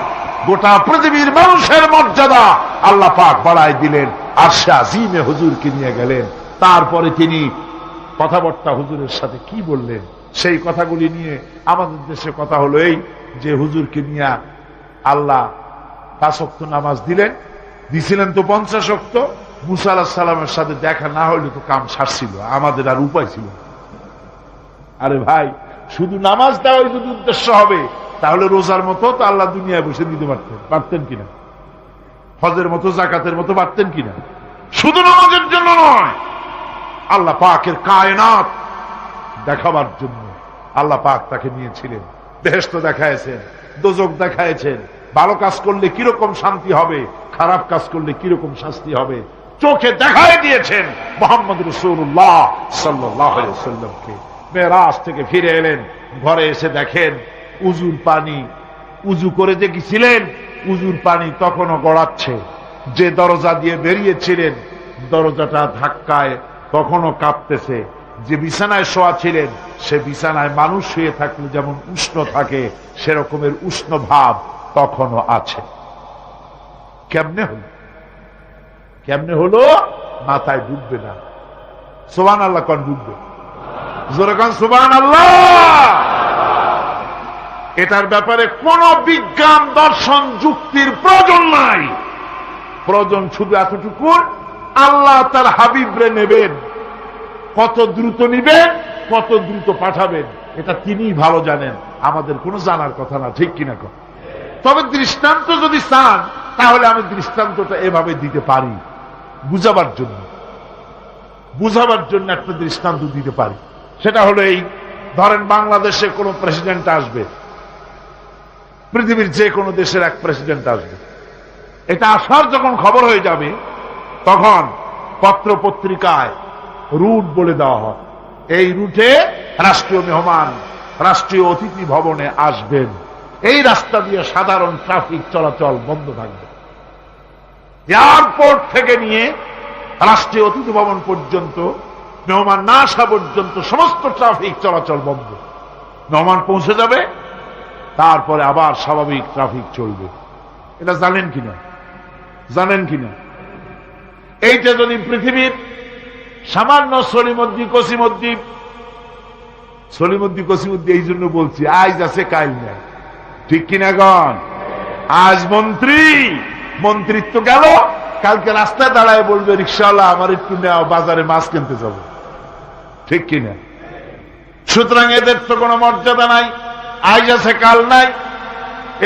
গোটা পৃথিবীর মানুষের মর্যাদা আল্লাহ পাক বাড়ায় দিলেন। আরশে আজিমে হুজুরকে নিয়ে গেলেন। তারপরে তিনি কথাবার্তা হুজুরের সাথে কি বললেন সেই কথাগুলি নিয়ে আমাদের দেশে কথা হলো এই যে হুজুরকে নিয়ে আল্লাহ 5 ওয়াক্ত নামাজ দিছিলেন তো 50 ওয়াক্ত। মুসা আলাইহিস সালামের সাথে দেখা না হইলে তো কাম সারছিল, আমাদের আর উপায় ছিল। আরে ভাই, শুধু নামাজ দেওয়াই যদি উদ্দেশ্য হবে তাহলে রোজার মতো তো আল্লাহ দুনিয়ায় বসে দিতে পারতেন কিনা, হজের মতো জাকাতের মতো পারতেন কিনা। শুধু নামাজের জন্য নয়, আল্লাহ পাকের কায়নাত দেখাবার জন্য আল্লাহ পাক তাকে নিয়েছিলেন। বেহেশত দেখাইছেন, দোজখ দেখাইছেন, ভালো কাজ করলে কিরকম শান্তি হবে, খারাপ কাজ করলে কিরকম শাস্তি হবে চোখে দেখাই দিয়েছেন মুহাম্মদ রাসূলুল্লাহ সাল্লাল্লাহু আলাইহি ওয়াসাল্লামকে। মেরাজ থেকে ফিরে এলেন, ঘরে এসে দেখেন উজুর পানি, উজু করে যে গেছিলেন উজুর পানি তখনও গড়াচ্ছে। যে দরজা দিয়ে বেরিয়েছিলেন দরজাটা ধাক্কায় তখনও কাঁপতেছে। যে বিছানায় শোয়া ছিলেন সে বিছানায় মানুষ শুয়ে থাকলে যেমন উষ্ণ থাকে সেরকমের উষ্ণ ভাব তখনও আছে। কেমনে হলো? কেমনে হলো? মাথায় ঢুকবে না। সুবহানাল্লাহ কোন ঢুকবে? জোরে কোন সুবহানাল্লাহ। এটার ব্যাপারে কোন বিজ্ঞান দর্শন যুক্তির প্রয়োজন নাই। প্রয়োজন শুধু এতটুকু, আল্লাহ তার হাবিবরে নেবেন, কত দ্রুত নিবেন, কত দ্রুত পাঠাবেন এটা তিনিই ভালো জানেন, আমাদের কোনো জানার কথা না। ঠিক কিনা কর? তবে দৃষ্টান্ত যদি চান তাহলে আমি দৃষ্টান্তটা এভাবে দিতে পারি, বুঝাবার জন্য একটা দৃষ্টান্ত দিতে পারি। সেটা হলো এই, ধরেন বাংলাদেশে কোন প্রেসিডেন্ট আসবে, পৃথিবীর যে কোনো দেশের এক প্রেসিডেন্ট আসবে। এটা আসার যখন খবর হয়ে যাবে তখন পত্র পত্রিকায় রুট বলে দেওয়া হয়, এই রুটে রাষ্ট্রীয় মেহমান রাষ্ট্রীয় অতিথি ভবনে আসবেন, এই রাস্তা দিয়ে সাধারণ ট্রাফিক চলাচল বন্ধ থাকবে। এয়ারপোর্ট থেকে নিয়ে রাষ্ট্রীয় অতিথি ভবন পর্যন্ত মেহমান না আসা পর্যন্ত সমস্ত ট্রাফিক চলাচল বন্ধ। মেহমান পৌঁছে যাবে, তারপরে আবার স্বাভাবিক ট্রাফিক চলবে। এটা জানেন কিনা? জানেন কিনা? এইটা যদি পৃথিবীর সামান্য সলিমদ্দি কসিমদ্দি এই জন্য বলছি, আজ আছে কাল নাই। ঠিক কিনা গণ? আজ মন্ত্রিত্ব গেল, কালকে রাস্তায় দাঁড়ায় বলবে রিক্সাওয়ালা আমার একটু নেওয়া, বাজারে মাছ কিনতে যাব। ঠিক কিনা? সুতরাং এদের তো কোনো মর্যাদা নাই, আজ আছে কাল নাই।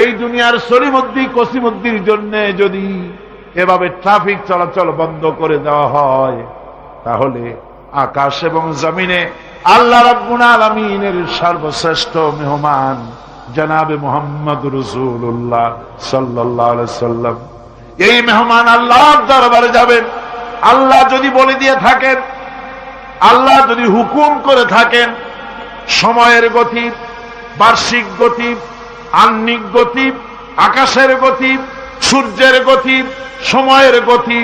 এই দুনিয়ার সলিমদ্দি কসিমদ্দির জন্য যদি এভাবে ট্রাফিক চলাচল বন্ধ করে দেওয়া হয় তাহলে আকাশ এবং জমিনে আল্লাহ রাব্বুল আলামিনের সর্বশ্রেষ্ঠ মেহমান জনাবে মুহাম্মদ রাসূলুল্লাহ সাল্লাল্লাহু আলাইহি সাল্লাম। এই মেহমান আল্লাহর দরবারে যাবেন। আল্লাহ যদি বলে দিয়ে থাকেন, আল্লাহ যদি হুকুম করে থাকেন, সময়ের গতি, বার্ষিক গতি, আহ্নিক গতি, আকাশের গতি, সূর্যের গতি, সময়ের গতি,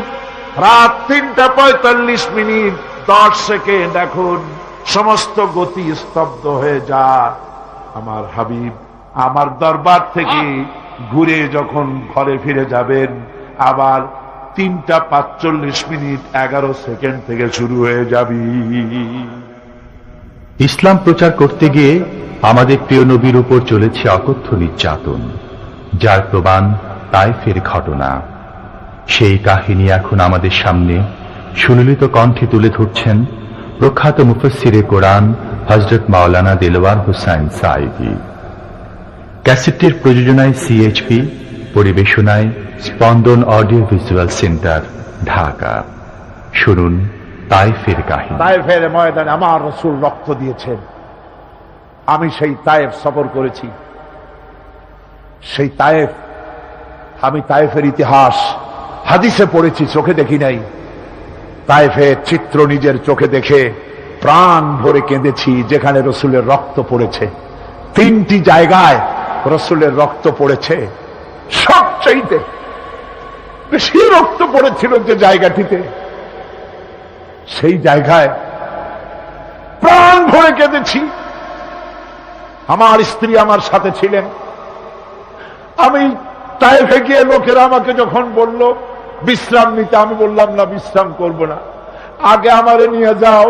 রাত ৩:৪৫ 10 সেকেন্ড, এখন সমস্ত গতি স্তব্ধ হয়ে যায়। আমার হাবিব আমার দরবার থেকে ঘুরে যখন ঘরে ফিরে যাবেন, আবার ৩:৪৫ 11 সেকেন্ড থেকে শুরু হয়ে যাবে। ইসলাম প্রচার করতে গিয়ে আমাদের প্রিয় নবীর উপর চলেছে অকথ্য নির্যাতন, যার প্রমাণ তায়েফের ঘটনা। সেই কাহিনী এখন আমাদের সামনে সুললিত কণ্ঠে তুলে ধরছেন প্রখ্যাত মুফাসসিরে কোরআন হযরত মাওলানা দেলওয়ার হোসাইন সাঈদী। ক্যাসেটটির প্রযোজনায় সিএইচপি, পরিবেশনায় স্পন্দন অডিও ভিজুয়াল সেন্টার, ঢাকা। শুনুন তায়েফের কাহিনী। তায়েফের ময়দানে আমার রাসূল রক্ত দিয়েছেন। আমি সেই তায়েফ সফর করেছি। সেই তায়েফ, আমি তায়েফের ইতিহাস হাদিসে পড়েছি, চোখে দেখি নাই। তায়েফের চিত্র নিজের চোখে দেখে প্রাণ ভরে কেঁদেছি, যেখানে রসুলের রক্ত পড়েছে। 3টি জায়গায় রসুলের রক্ত পড়েছে। সবচাইতে বেশি রক্ত পড়েছিল যে জায়গাটিতে, সেই জায়গায় প্রাণ ভরে কেঁদেছি। আমার স্ত্রী আমার সাথে ছিলেন। আমি তায়েফে গিয়ে লোকেরা আমাকে যখন বলল বিশ্রাম নিতে, আমি বললাম না, বিশ্রাম করব না, আগে আমারে নিয়ে যাও।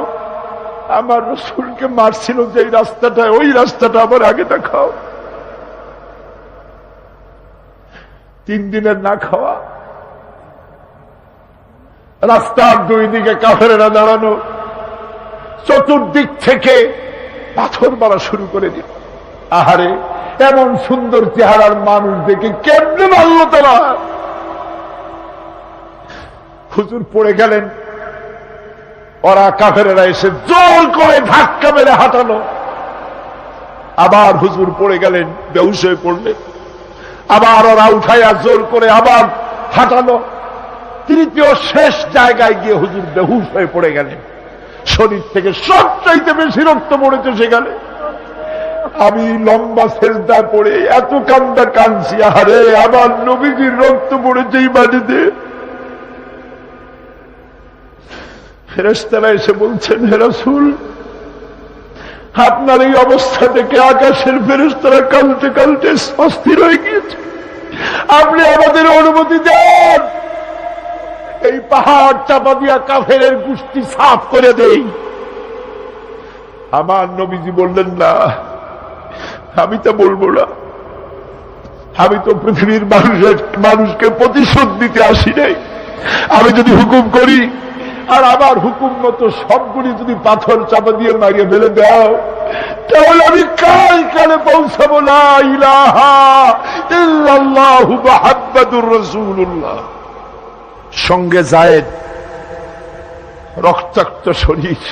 আমার রাসূলকে মারছিল যে রাস্তাটায়, ওই রাস্তাটা আমার আগে দেখাও। 3 দিনের না খাওয়া, রাস্তার 2 দিকে কাফেরেরা দাঁড়ানো, চতুর্দিক থেকে পাথর মারা শুরু করে দিল। আহারে, এমন সুন্দর চেহারার মানুষ দেখে কেমনে মারল তারা। হুজুর পড়ে গেলেন, ওরা কাফেরেরা এসে জোর করে ধাক্কা মেরে হাঁটালো। আবার হুজুর পড়ে গেলেন, বেহুশ হয়ে পড়লেন। আবার ওরা উঠাইয়া জোর করে আবার হাঁটালো। তৃতীয় শেষ জায়গায় গিয়ে হুজুর বেহুশ হয়ে পড়ে গেলেন। শরীর থেকে সবচাইতে বেশি রক্ত পড়েছে সেখানে। আমি লম্বা সেজদায় পড়ে এত কান্দা কাঁদছি, আরে আমার নবীজির রক্ত পড়েছে এই মাটিতে। ফেরেশতারা এসে বলছেন, হে রাসূল, আপনার এই অবস্থা থেকে আকাশের ফেরেশতারা কাঁদতে কাঁদতে অস্থির হয়ে গিয়েছে। আপনি আমাদের অনুমতি দেন, এই পাহাড় চাপা দিয়া কাফেরের গোষ্ঠী সাফ করে দেই। আমার নবীজি বললেন, না, আমি তা বলবো না। আমি তো পৃথিবীর মানুষকে প্রতিশোধ দিতে আসি নাই। আমি যদি হুকুম করি আর আমার হুকুম মতো সবগুলি যদি পাথর চাপা দিয়ে মারিয়ে ফেলে দাও, তাহলে আমি কালে পৌঁছাবো লা ইলাহা ইল্লাল্লাহু মুহাম্মাদুর রাসূলুল্লাহ। সঙ্গে জায়েদ, রক্তাক্ত শরীর।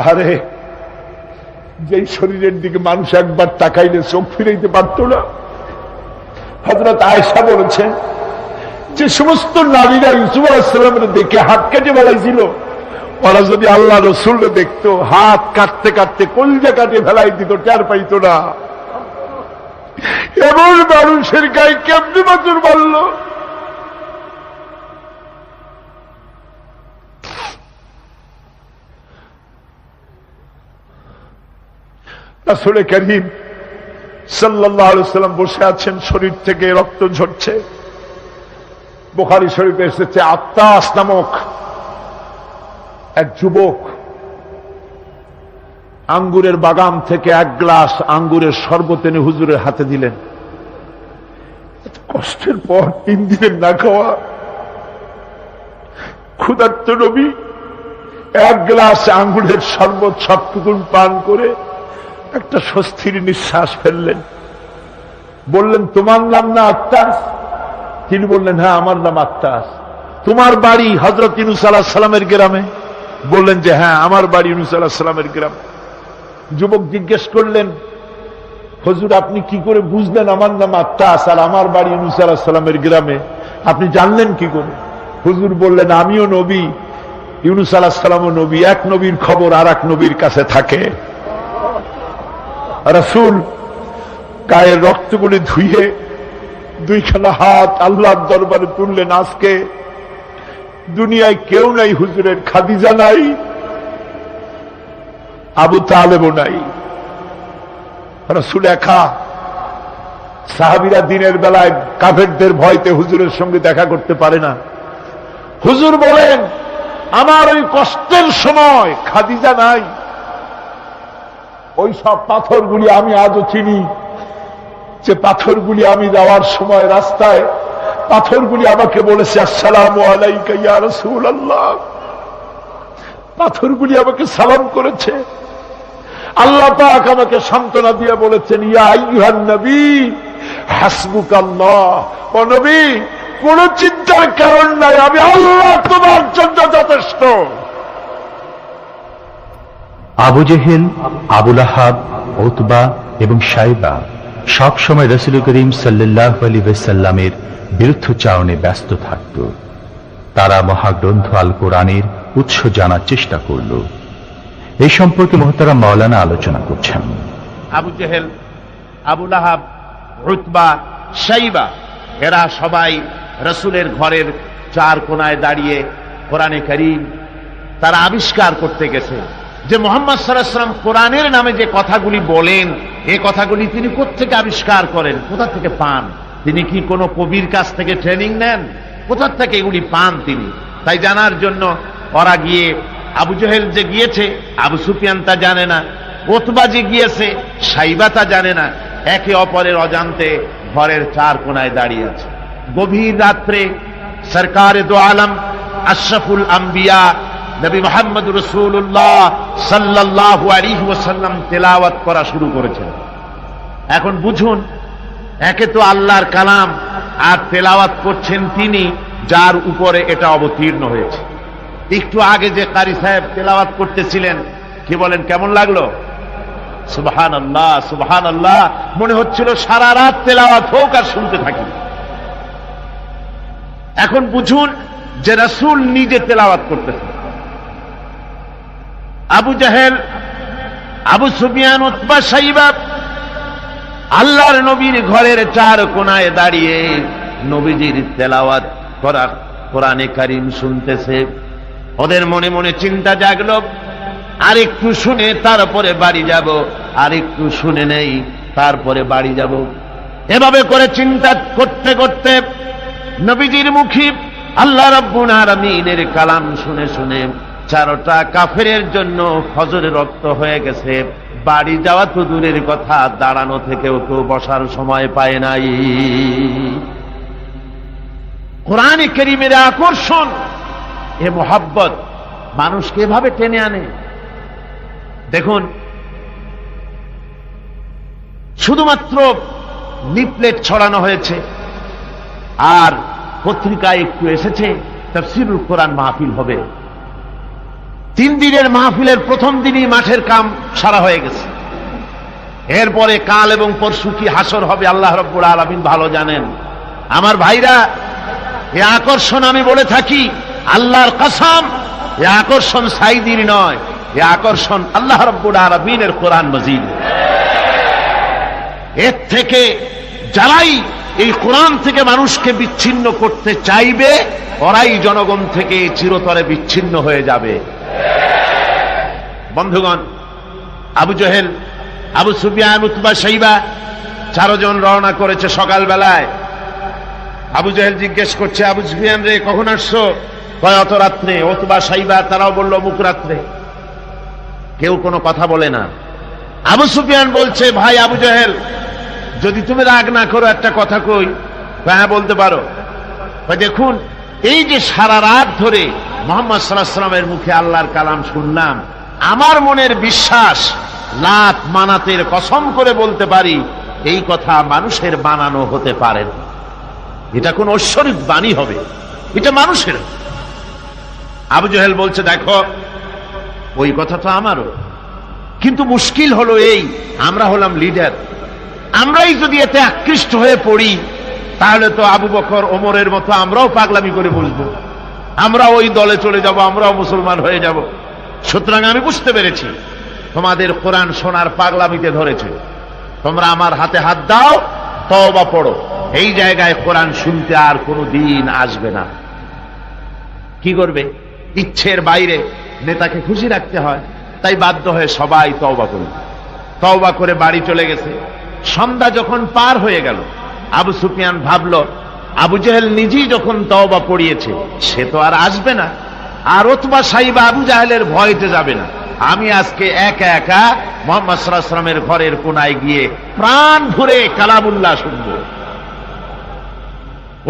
আরে, যেই শরীরের দিকে মানুষ একবার তাকাইলে চোখ ফিরাইতে পারত না। হযরত আয়েশা বলেছেন, যে সমস্ত নারীরা ইউসুফ আলাইহিস সালামের দেখে হাত কেটে বেড়াইছিল, ওরা যদি আল্লাহ রাসূলকে দেখতো, হাত কাটতে কাটতে কলিজা কাটে ফেলাই দিত, টের পাইত না। এমন মানুষের গায়ে কেমনি মাতুর মারল। রাসূল করিম সাল্লাল্লাহু আলাইহি ওয়াসাল্লাম বসে আছেন, শরীর থেকে রক্ত ঝরছে। বুখারী শরীফে এসেছে, আত্তাস নামক এক যুবক আঙ্গুরের বাগান থেকে 1 গ্লাস আঙ্গুরের শরবত এনে হুজুরের হাতে দিলেন। কষ্টের পর 3 দিনের না খাওয়া ক্ষুধার্ত নবী 1 গ্লাস আঙ্গুরের শরবত সবটুকু পান করে একটা স্বস্তির নিঃশ্বাস ফেললেন। বললেন, তোমার নাম না আত্তাস? তিনি বললেন, হ্যাঁ, আমার নাম আত্তাস। তোমার বাড়ি হযরত ইউনূস আলাইহিস সালামের গ্রামে? বললেন যে হ্যাঁ, আমার বাড়ি ইউনূস আলাইহিস সালামের গ্রাম। যুবক জিজ্ঞেস করলেন, হুজুর আপনি কি করে বুঝলেন আমার নাম আত্তাস আর আমার বাড়ি ইউনূস আলাইহিস সালামের গ্রামে? আপনি জানলেন কি করে? হুজুর বললেন, আমিও নবী, ইউনূস আলাইহিস সালামও নবী, এক নবীর খবর আর এক নবীর কাছে থাকে। রাসূল গায়ের রক্তগুলি ধুয়ে দুইখানা হাত আল্লাহর দরবারে তুললেন। আজকে দুনিয়ায় কেউ নাই হুজুরের, খাদিজা নাই, আবু তালেবও নাই, রাসূল একা। সাহাবীরা দিনের বেলায় কাফেরদের ভয়তে হুজুরের সঙ্গে দেখা করতে পারে না। হুজুর বলেন, আমার ওই কষ্টের সময় খাদিজা নাই। ওই সব পাথরগুলি আমি আজও চিনি, যে পাথরগুলি আমি যাওয়ার সময় রাস্তায় পাথরগুলি আমাকে বলেছে আসসালামু আলাইকা ইয়া রাসূলুল্লাহ। পাথরগুলি আমাকে সালাম করেছে। আল্লাহ পাক আমাকে সান্ত্বনা দিয়ে বলেছেন, ইয়া আইয়ুহান নবী হাসবুকাল্লাহ, ও নবী কোন চিন্তার কারণ নাই, আমি আল্লাহ তোমার জন্য যথেষ্ট। আবু জেহেল, আবু লাহাব, উতবা এবং শাইবা সব সময় রাসূল করিম সাল্লাল্লাহু আলাইহি ওয়াসাল্লামের বিরুদ্ধচারণে ব্যস্ত থাকত। তারা মহাগ্রন্থ আল কোরআনের উৎস জানার চেষ্টা করল। এই সম্পর্কে মুহতারাম মাওলানা আলোচনা করছেন। আবু জেহেল, আবু লাহাব, উতবা, শাইবা এরা সবাই রাসূলের ঘরের চার কোনায় দাঁড়িয়ে কোরআনে কারীম তারা আবিষ্কার করতে গেছে যে মুহাম্মদ সাল্লাল্লাহু আলাইহি ওয়াসাল্লাম কোরআনের নামে যে কথাগুলি বলেন, এই কথাগুলি তিনি কোত্থেকে আবিষ্কার করেন, কোথা থেকে পান? তিনি কি কোনো কবির কাছ থেকে ট্রেনিং নেন? কোথা থেকে এগুলি পান তিনি? তাই জানার জন্য ওরা গিয়ে, আবু জেহেল যে গিয়েছে আবু সুফিয়ান তা জানে না, উতবা যে গিয়েছে শাইবা তা জানে না, একে অপরের অজান্তে ঘরের চার কোনায় দাঁড়িয়ে আছে। গভীর রাত্রে সরকারে দো আলম আশরাফুল আম্বিয়া নবী মুহাম্মদ রাসূলুল্লাহ সাল্লাল্লাহু আলাইহি ওয়াসাল্লাম তেলাওয়াত করা শুরু করেছেন। এখন বুঝুন, একে তো আল্লাহর কালাম আর তেলাওয়াত করছেন তিনি যার উপরে এটা অবতীর্ণ হয়েছে। একটু আগে যে কারি সাহেব তেলাওয়াত করতেছিলেন, কি বলেন, কেমন লাগলো? সুবহানাল্লাহ, সুবহানাল্লাহ, মনে হচ্ছিল সারা রাত তেলাওয়াত হোক আর শুনতে থাকি। এখন বুঝুন যে রাসূল নিজে তেলাওয়াত করতেছেন। আবু জেহেল, আবু সুফিয়ান, উতবা, শাইবা আল্লাহর নবীর ঘরের চার কোনায় দাঁড়িয়ে নবীজির তেলাওয়াত করা কোরআনে কারীম শুনতেছে। ওদের মনে মনে চিন্তা জাগলো, আর একটু শুনে তারপরে বাড়ি যাব, আর একটু শুনে নেই তারপরে বাড়ি যাব। এভাবে করে চিন্তা করতে করতে নবীজির মুখে আল্লাহ রাব্বুল আলামিনের কালাম শুনে শুনে চারটা কাফেরের জন্য ফজরে রক্ত হয়ে গেছে। বাড়ি যাওয়া তো দূরের কথা, দাঁড়ানো থেকেও তো বসার সময় পায় নাই। কোরআনে কারীমের আকর্ষণ, এ মোহাব্বত মানুষকে এভাবে টেনে আনে। দেখুন, শুধুমাত্র লিফলেট ছড়ানো হয়েছে আর পত্রিকায় একটু এসেছে তাফসীরুল কোরআন মাহফিল হবে। 3 দিনের মাহফিলের প্রথম দিনই মাঠের কাম সারা হয়ে গেছে। এরপরে কাল এবং পরশু কি হাসর হবে আল্লাহ রাব্বুল আলামিন ভালো জানেন। আমার ভাইরা, এ আকর্ষণ আমি বলে থাকি আল্লাহর কসম, এ আকর্ষণ সাইদির নয়, এ আকর্ষণ আল্লাহ রাব্বুল আলামিনের কোরআন মাজিদ। এর থেকে যারাই এই কোরআন থেকে মানুষকে বিচ্ছিন্ন করতে চাইবে, ওরাই জনগণ থেকে চিরতরে বিচ্ছিন্ন হয়ে যাবে। বন্ধুগণ, আবু জেহেল, আবু সুফিয়ান, উতবা, শাইবা 4 জন রওনা করেছে সকালবেলায়। আবু জেহেল জিজ্ঞেস করছে, আবু সুফিয়ান রে কখন আসছো? কয় অত রাত্রে। উতবা, শাইবা তারাও বলল মুখ রাত্রে। কেউ কোনো কথা বলে না। আবু সুফিয়ান বলছে, ভাই আবু জেহেল, যদি তুমি রাগ না করো একটা কথা কই। হ্যাঁ বলতে পারো। দেখুন, এই যে সারা রাত ধরে মুহাম্মদ সাল্লাল্লাহু আলাইহি ওয়াসাল্লামের মুখে আল্লাহর কালাম শুনলাম, আমার মনের বিশ্বাস, লাত মানাতের কসম করে বলতে পারি, এই কথা মানুষের বানানো হতে পারে না। এটা কোন ঐশ্বরিক বাণী হবে, এটা মানুষের। আবু জেহেল বলছে, দেখো ওই কথা তো আমারও, কিন্তু মুশকিল হলো এই, আমরা হলাম লিডার, আমরাই যদি এতে আকৃষ্ট হয়ে পড়ি তাহলে তো আবু বকর ওমরের মতো আমরাও পাগলামি করে বসবো, আমরা ওই দলে চলে যাব, আমরাও মুসলমান হয়ে যাব। সুতরাং আমি বুঝতে পেরেছি তোমাদের কোরআন শোনার পাগলামিতে ধরেছে, তোমরা আমার হাতে হাত দাও, তওবা পড়ো, এই জায়গায় কোরআন শুনতে আর কোনো দিন আসবে না। কি করবে? ইচ্ছের বাইরে নেতাকে খুশি রাখতে হয়, তাই বাধ্য হয়ে সবাই তওবা করবে। তওবা করে বাড়ি চলে গেছে। সন্ধ্যা যখন পার হয়ে গেল, আবু সুফিয়ান ভাবল আবু জেহেল নিজেই যখন তওবা পড়িয়েছে সে তো আর আসবে না, আর উতবা সাইবা আবু জাহেলের ভয়তে যাবে না, আমি আজকে একা একা মুহাম্মদ সাল্লাল্লাহু আলাইহি ওয়াসাল্লামের ঘরের কোনায় গিয়ে প্রাণ ভরে কালামুল্লাহ শুনব।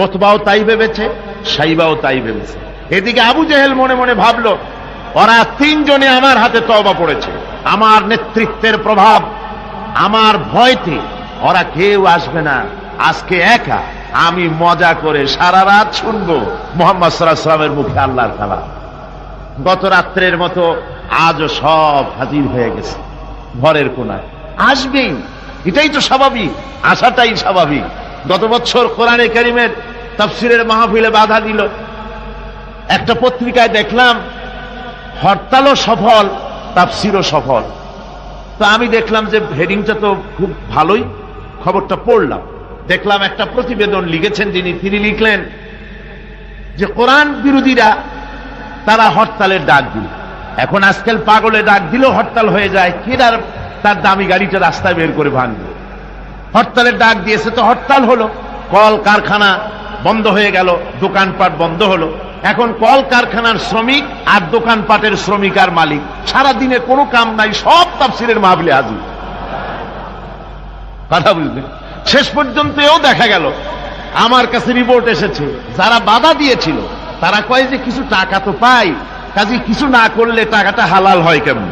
উতবাও তাই ভেবেছে, সাইবাও তাই ভেবেছে। এদিকে আবু জেহেল মনে মনে ভাবল ওরা তিনজনে আমার হাতে তওবা পড়েছে, আমার নেতৃত্বের প্রভাব, আমার ভয়তে ওরা কেউ আসবে না, আজকে একা আমি মজা করে সারা রাত শুনবো মুহাম্মদ সাল্লাল্লাহু আলাইহি ওয়াসাল্লামের মুখে আল্লাহর কালাম। গত রাত্রের মতো আজও সব হাজির হয়ে গেছে ঘরের কোনায়, আসবেই, এটাই তো স্বাভাবিক, আসাটাই স্বাভাবিক। গত বছর কোরআনে কারীমের তাফসীরের মাহফিলে বাধা দিল, একটা পত্রিকায় দেখলাম হরতালও সফল, তাফসীরও সফল। তো আমি দেখলাম যে হেডিংটা তো খুব ভালোই, খবরটা পড়লাম, দেখলাম একটা প্রতিবেদন লিখেছেন তিনি লিখলেন যে কোরআন বিরোধীরা তারা হরতালের ডাক দিল। এখন আজকাল পাগলে ডাক দিলেও হরতাল হয়ে যায়, কেডার তার দামি গাড়িটা রাস্তায় বের করে ভাঙবে। হরতালের ডাক দিয়েছে তো হরতাল হলো, কল কারখানা বন্ধ হয়ে গেল, দোকানপাট বন্ধ হলো। এখন কল কারখানার শ্রমিক আর দোকানপাটের শ্রমিক আর মালিক সারা দিনে কোনো কাম নাই, সব তাফসীরের মাহফিলে হাজির। কথা বুঝলেন? শেষ পর্যন্ত এও দেখা গেল, আমার কাছে রিপোর্ট এসেছে, যারা বাধা দিয়েছিল তারা কয় যে কিছু টাকা তো পাই, কাজে কিছু না করলে টাকাটা হালাল হয় কেমন।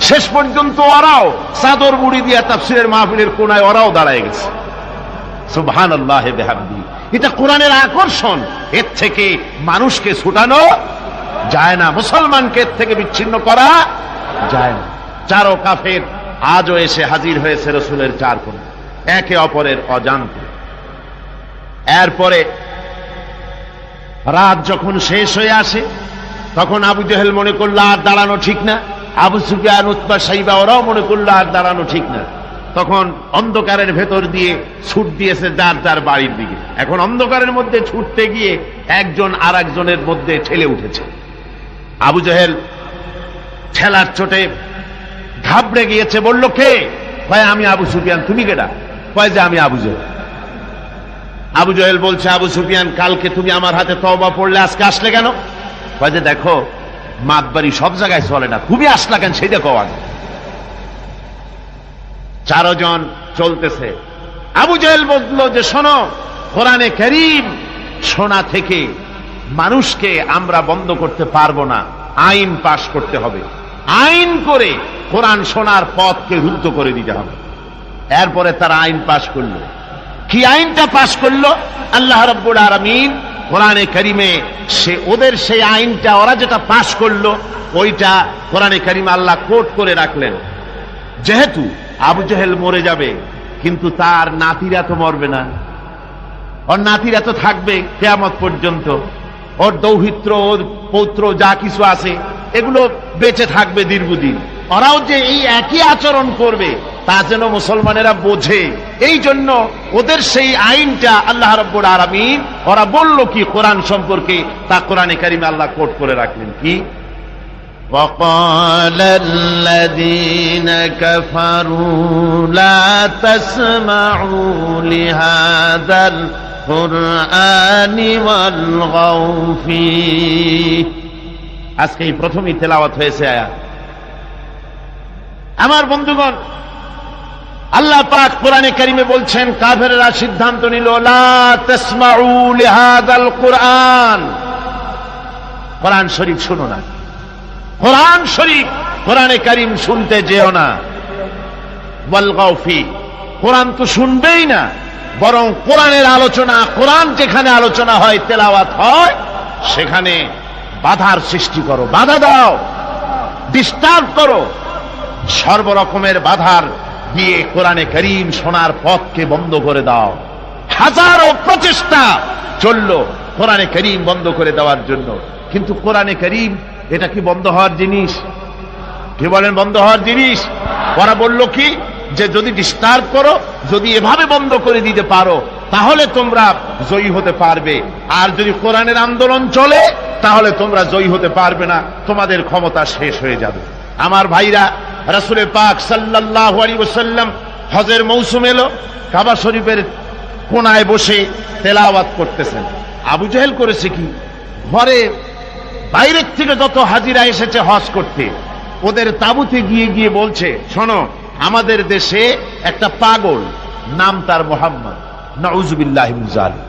শেষ পর্যন্ত ওরাও চাদর মুড়ি দিয়া তাফসীরের মাহফিলের কোনায় ওরাও দাঁড়ায় গেছে। সুবহানাল্লাহি বিহামদিহি। এটা কোরআনের আকর্ষণ, এর থেকে মানুষকে ছুটানো যায় না, মুসলমানকে এর থেকে বিচ্ছিন্ন করা যায় না। চারো কাফের আজও এসে হাজির হয়েছে রাসূলের চার কোণে, একে অপরের অজান্তে। এরপরে রাত যখন শেষ হয়ে আসে তখন আবু জেহেল মনে করল আর দাঁড়ানো ঠিক না, আবু সুফিয়ান, উতবা, সাইবা ওরাও মনে করল আর দাঁড়ানো ঠিক না। তখন অন্ধকারের ভেতর দিয়ে ছুট দিয়েছে যার যার বাড়ির দিকে। এখন অন্ধকারের মধ্যে ছুটতে গিয়ে একজন আর একজনের মধ্যে ঠেলে উঠেছে। আবু জেহেল ঠেলার চোটে ঘাবড়ে গিয়েছে, বলল কে? কয় আমি আবু সুফিয়ান। তুমি কেডা? কয় যে আমি আবু জেহেল। আবু জেহেল বলছে, আবু সুফিয়ান কালকে তুমি আমার হাতে তওবা পড়লে, আজকে আসলে কেন? কয় যে দেখো মাতবাড়ি সব জায়গায় চলে না, তুমি আসলা কেন সেটা কও আগে। চারজন চলতেছে। আবু জেহেল বলল যে শোনো, কোরআনে কারীম শোনা থেকে মানুষকে আমরা বন্ধ করতে পারবো না, আইন পাশ করতে হবে, আইন করে কোরআন শোনার পথকে রুদ্ধ করে দিতে হবে। এরপরে তারা আইন পাশ করলো। কি আইনটা পাশ করলো? আল্লাহ রাব্বুল আলামিন কোরআনে কারীমে ওদের সেই আইনটা, ওরা যেটা পাশ করলো ওইটা কোরআনে কারীমে আল্লাহ কোট করে রাখলেন। যেহেতু আবু জেহেল মরে যাবে, কিন্তু তার নাতিরা তো মরবে না, ওর নাতিরা তো থাকবে কিয়ামত পর্যন্ত, ওর দৌহিত্র, ওর পৌত্র যা কিছু আছে এগুলো বেঁচে থাকবে দীর্ঘদিন। ওরাও যে এই একই আচরণ করবে তা যেন মুসলমানেরা বোঝে, এই জন্য ওদের সেই আইনটা আল্লাহ রাব্বুল আলামিন, ওরা বলল কি কোরআন সম্পর্কে, তা কোরআনে কারীমে আল্লাহ কোট করে রাখলেন কি? وقال الذين كفروا لا تسمعوا لهذا القرآن والغوا فيه। আজকে এই প্রথমই তেলাওয়াত হয়েছে আয়াত। আমার বন্ধুগণ, আল্লাহ পাক কোরআনে কারীমে বলছেন, কাফেররা সিদ্ধান্ত নিল লা তাসমাউ লিহাযাল কুরআন, কোরআন শরীফ শুনো না, কোরআন শরীফ, কোরআনে কারীম শুনতে যেও না। ওয়ালগাউ ফি, কোরআন তো শুনবেই না, বরং কোরআনের আলোচনা, কোরআন যেখানে আলোচনা হয়, তেলাওয়াত হয়, সেখানে বাধার সৃষ্টি করো, বাধা দাও। ডিস্টার্ব করো, সর্বরকমের বাধার দিয়ে কোরআনে কারীম শোনার পথকে বন্ধ করে দাও। হাজারো প্রচেষ্টা চললো কোরআনে কারীম বন্ধ করে দেওয়ার জন্য, কিন্তু কোরআনে কারীম এটা কি বন্ধ হওয়ার জিনিস? কি বলেন বন্ধ হওয়ার জিনিস? ওরা বলল কি যে যদি ডিস্টার্ব করো, যদি এভাবে বন্ধ করে দিতে পারো তাহলে তোমরা জয়ী হতে পারবে, আর যদি কোরআনের আন্দোলন চলে তাহলে তোমরা জয়ী হতে পারবে না, তোমাদের ক্ষমতা শেষ হয়ে যাবে। আমার ভাইরা, রাসূল পাক সাল্লাল্লাহু আলাইহি ওয়াসাল্লাম হজের মৌসুম এলো, কাবা শরীফের কোনায় বসে তেলাওয়াত করতেছেন। আবু জেহেল করেছে কি, ঘরে বাইরের থেকে যত হাজিরা এসেছে হজ করতে, ওদের তাঁবুতে গিয়ে গিয়ে বলছে, শোনো, আমাদের দেশে একটা পাগল, নাম তার মুহাম্মদ, নাউযুবিল্লাহি মিন যালিক,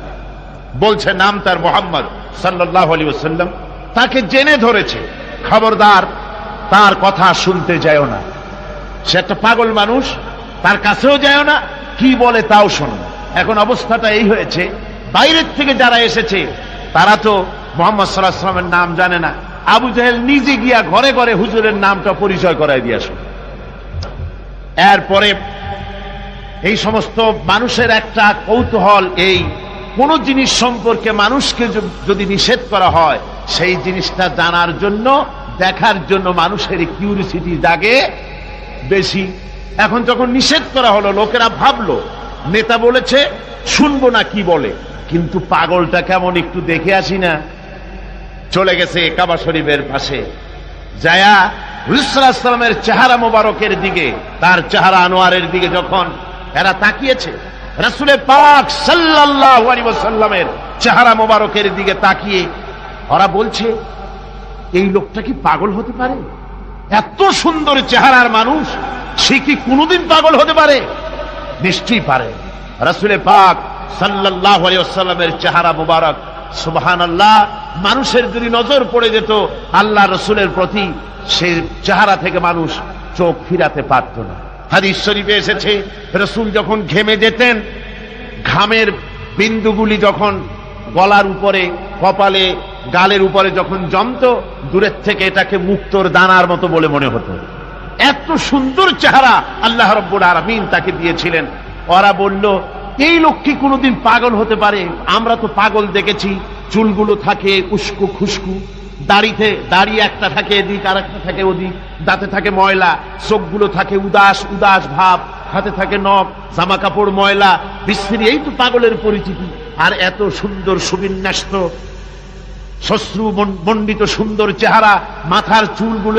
বলছে নাম তার মুহাম্মদ সাল্লাল্লাহু আলাইহি ওয়াসাল্লাম, তাকে জেনে ধরেছে, খবরদার তার কথা শুনতে যাও না, সে একটা পাগল মানুষ, তার কাছেও যাও না, কি বলে তাও শোনো না। এখন অবস্থাটা এই হয়েছে, বাইরের থেকে যারা এসেছে তারা তো মুহাম্মদ সাল্লাল্লাহু আলাইহি ওয়াসাল্লামের নাম জানে না, আবু জেহেল নিজে গিয়া ঘরে ঘরে হুজুরের নামটা পরিচয় করাই দিয়ে আসে। এরপরে এই সমস্ত মানুষের একটা কৌতূহল, এই কোন জিনিস সম্পর্কে মানুষকে যদি নিষেধ করা হয় সেই জিনিসটা জানার জন্য, দেখার জন্য মানুষের কিউরিসিটি জাগে বেশি। এখন যখন নিষেধ করা হলো, লোকেরা ভাবলো নেতা বলেছে শুনবো না কি বলে, কিন্তু পাগলটা কেমন একটু দেখে আসি না। চলে গেছে কাবা শরীফের পাশে, যায়া রাসূল সাল্লাল্লাহু আলাইহি ওয়াসাল্লামের চেহারা মোবারকের দিকে, তার চেহারা আনোয়ারের দিকে যখন এরা তাকিয়েছে, রাসূল পাক সাল্লাল্লাহু আলাইহি ওয়াসাল্লামের চেহারা মোবারকের দিকে তাকিয়ে ওরা বলছে, এই লোকটা কি পাগল হতে পারে? এত সুন্দর চেহারার মানুষ, সে কি কোনোদিন পাগল হতে পারে? নিশ্চয়ই পারে। রাসূল পাক সাল্লাল্লাহু আলাইহি ওয়াসাল্লামের চেহারা মোবারক, সুবহানাল্লাহ, মানুষের যদি নজর পড়ে যেত আল্লাহ রসুলের প্রতি, সেই চেহারা থেকে মানুষ চোখ ফিরাতে পারত না। হাদিস শরীফে এসেছে, রসুল যখন ঘেমে যেতেন, ঘামের বিন্দুগুলি যখন গলার উপরে, কপালে, গালের উপরে যখন জমতো, দূরের থেকে এটাকে মুক্তোর দানার মতো বলে মনে হতো। এত সুন্দর চেহারা আল্লাহ রাব্বুল আলামিন তাকে দিয়েছিলেন। ওরা বলল, এই লোক কি কোনোদিন পাগল হতে পারে? আমরা তো পাগল দেখেছি, চুলগুলো থাকে উস্কো খুস্কু, দাড়ি একটা থাকে এদিক আর একটা থাকে ওদিক, দাঁতে থাকে ময়লা, চোখগুলো থাকে উদাস উদাস ভাব, হাতে থাকে নখ, জামা কাপড় ময়লা বিশ্রী, এই তো পাগলের পরিচিতি। আর এত সুন্দর সুবিন্যস্ত শ্বশ্রু মণ্ডিত সুন্দর চেহারা, মাথার চুলগুলো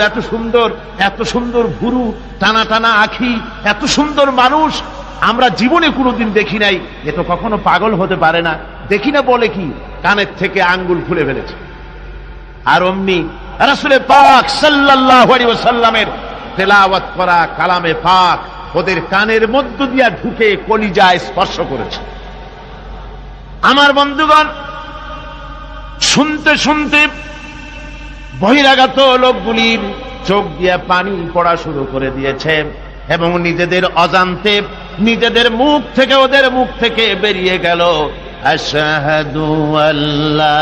এত সুন্দর ভুরু, টানা টানা আঁখি, এত সুন্দর মানুষ আমরা জীবনে কোনোদিন দেখি নাই। এ তো কখনো পাগল হতে পারে না। দেখি না বলে কি, কানের থেকে আঙ্গুল খুলে ফেলেছে। আর অমনি রাসূল পাক সাল্লাল্লাহু আলাইহি ওয়াসাল্লামের তেলাওয়াত করা কালামে পাক ওদের কানের মধ্য দিয়া ঢুকে কলিজায় স্পর্শ করেছে। আমার বন্ধুগণ, শুনতে শুনতে বহিরাগত লোকগুলির চোখ দিয়ে পানি পড়া শুরু করে দিয়েছে, এবং নিজেদের অজান্তে নিজেদের মুখ থেকে, ওদের মুখ থেকে বেরিয়ে গেল, আশহাদু আল্লা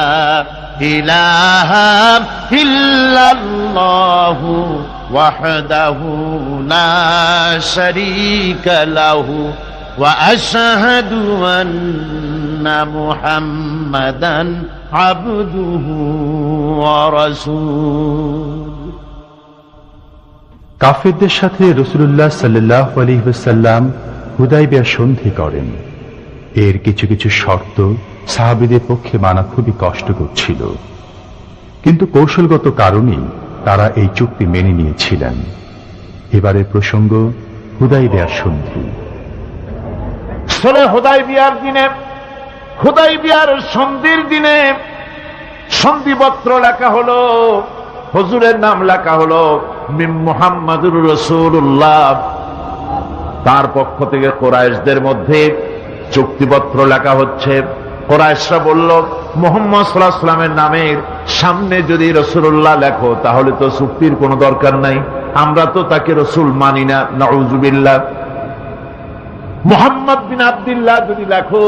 ইলাহা ইল্লাল্লাহু ওয়াহদাহু লা শারীকা লাহু ওয়া আশহাদু আন্না মুহাম্মাদান আবদুহু ওয়া রাসূলুহু। কাফেরদের সাথে রাসূলুল্লাহ সাল্লাল্লাহু আলাইহি ওয়াসাল্লাম হুদায়বিয়া সন্ধি করেন। এর কিছু কিছু শর্ত সাহাবীদের পক্ষে মানা খুবই কষ্টকর ছিল, কিন্তু কৌশলগত কারণেই তারা এই চুক্তি মেনে নিয়েছিলেন। এবারের প্রসঙ্গ হুদায়বিয়ার সন্ধি। হুদায়বিয়ার দিনে, হুদায়বিয়ার সন্ধির দিনে সন্ধিপত্র লেখা হলো, হুজুরের নাম লেখা হলো মিন মুহাম্মাদুর রাসূলুল্লাহ। তার পক্ষ থেকে কুরাইশদের মধ্যে চুক্তিপত্র লেখা হচ্ছে। কুরাইশরা বলল, মুহাম্মদ সাল্লাল্লাহু আলাইহি ওয়াসাল্লামের নামের সামনে যদি রাসূলুল্লাহ লেখো তাহলে তো চুক্তির কোনো দরকার নাই, আমরা তো তাকে রাসূল মানি না, নাউযুবিল্লাহ। মুহাম্মদ বিন আব্দুল্লাহ যদি লেখো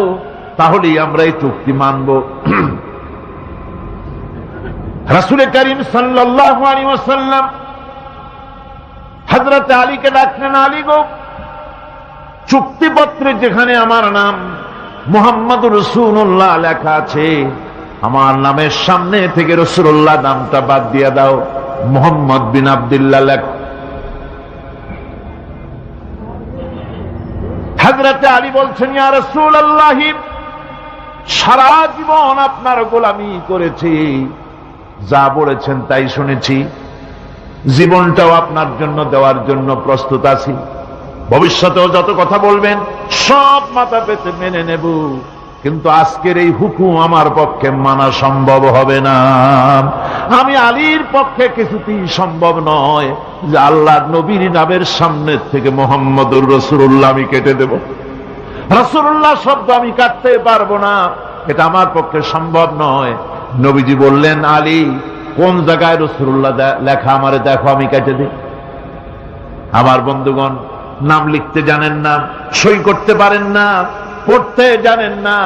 তাহলেই আমরা এই চুক্তি মানব। রাসূল করিম সাল্লাল্লাহু আলাইহি ওয়াসাল্লাম হযরত আলীকে ডাকলেন, আলী গো, চুক্তিপত্রে যেখানে আমার নাম মুহাম্মদুর রাসূলুল্লাহ লেখা আছে, আমার নামের সামনে থেকে রাসূলুল্লাহ নামটা বাদ দিয়ে দাও, মুহাম্মদ বিন আব্দুল্লাহ লেখ। হযরত আলী বলছেন, ইয়া রাসূলুল্লাহ, সারা জীবন আপনার গোলামি করেছি, যা বলেছেন তাই শুনেছি, জীবনটাও আপনার জন্য দেওয়ার জন্য প্রস্তুত আছি, ভবিষ্যতেও যত কথা বলবেন সব মাথা পেতে মেনে নেব, কিন্তু আজকের এই হুকুম আমার পক্ষে মানা সম্ভব হবে না। আমি আলীর পক্ষে কিছুতেই সম্ভব নয় যে আল্লাহর নবীর নামের সামনে থেকে মুহাম্মদুর রাসূলুল্লাহ আমি কেটে দেব। রাসূলুল্লাহ শব্দ আমি কাটতে পারবো না, এটা আমার পক্ষে সম্ভব নয়। নবীজি বললেন, আলী, কোন জায়গায় রাসূলুল্লাহ লেখা আমারে দেখো, আমি কেটে দিই। আমার বন্ধুগণ, নাম লিখতে জানেন না, সই করতে পারেন না, পড়তে জানেন না,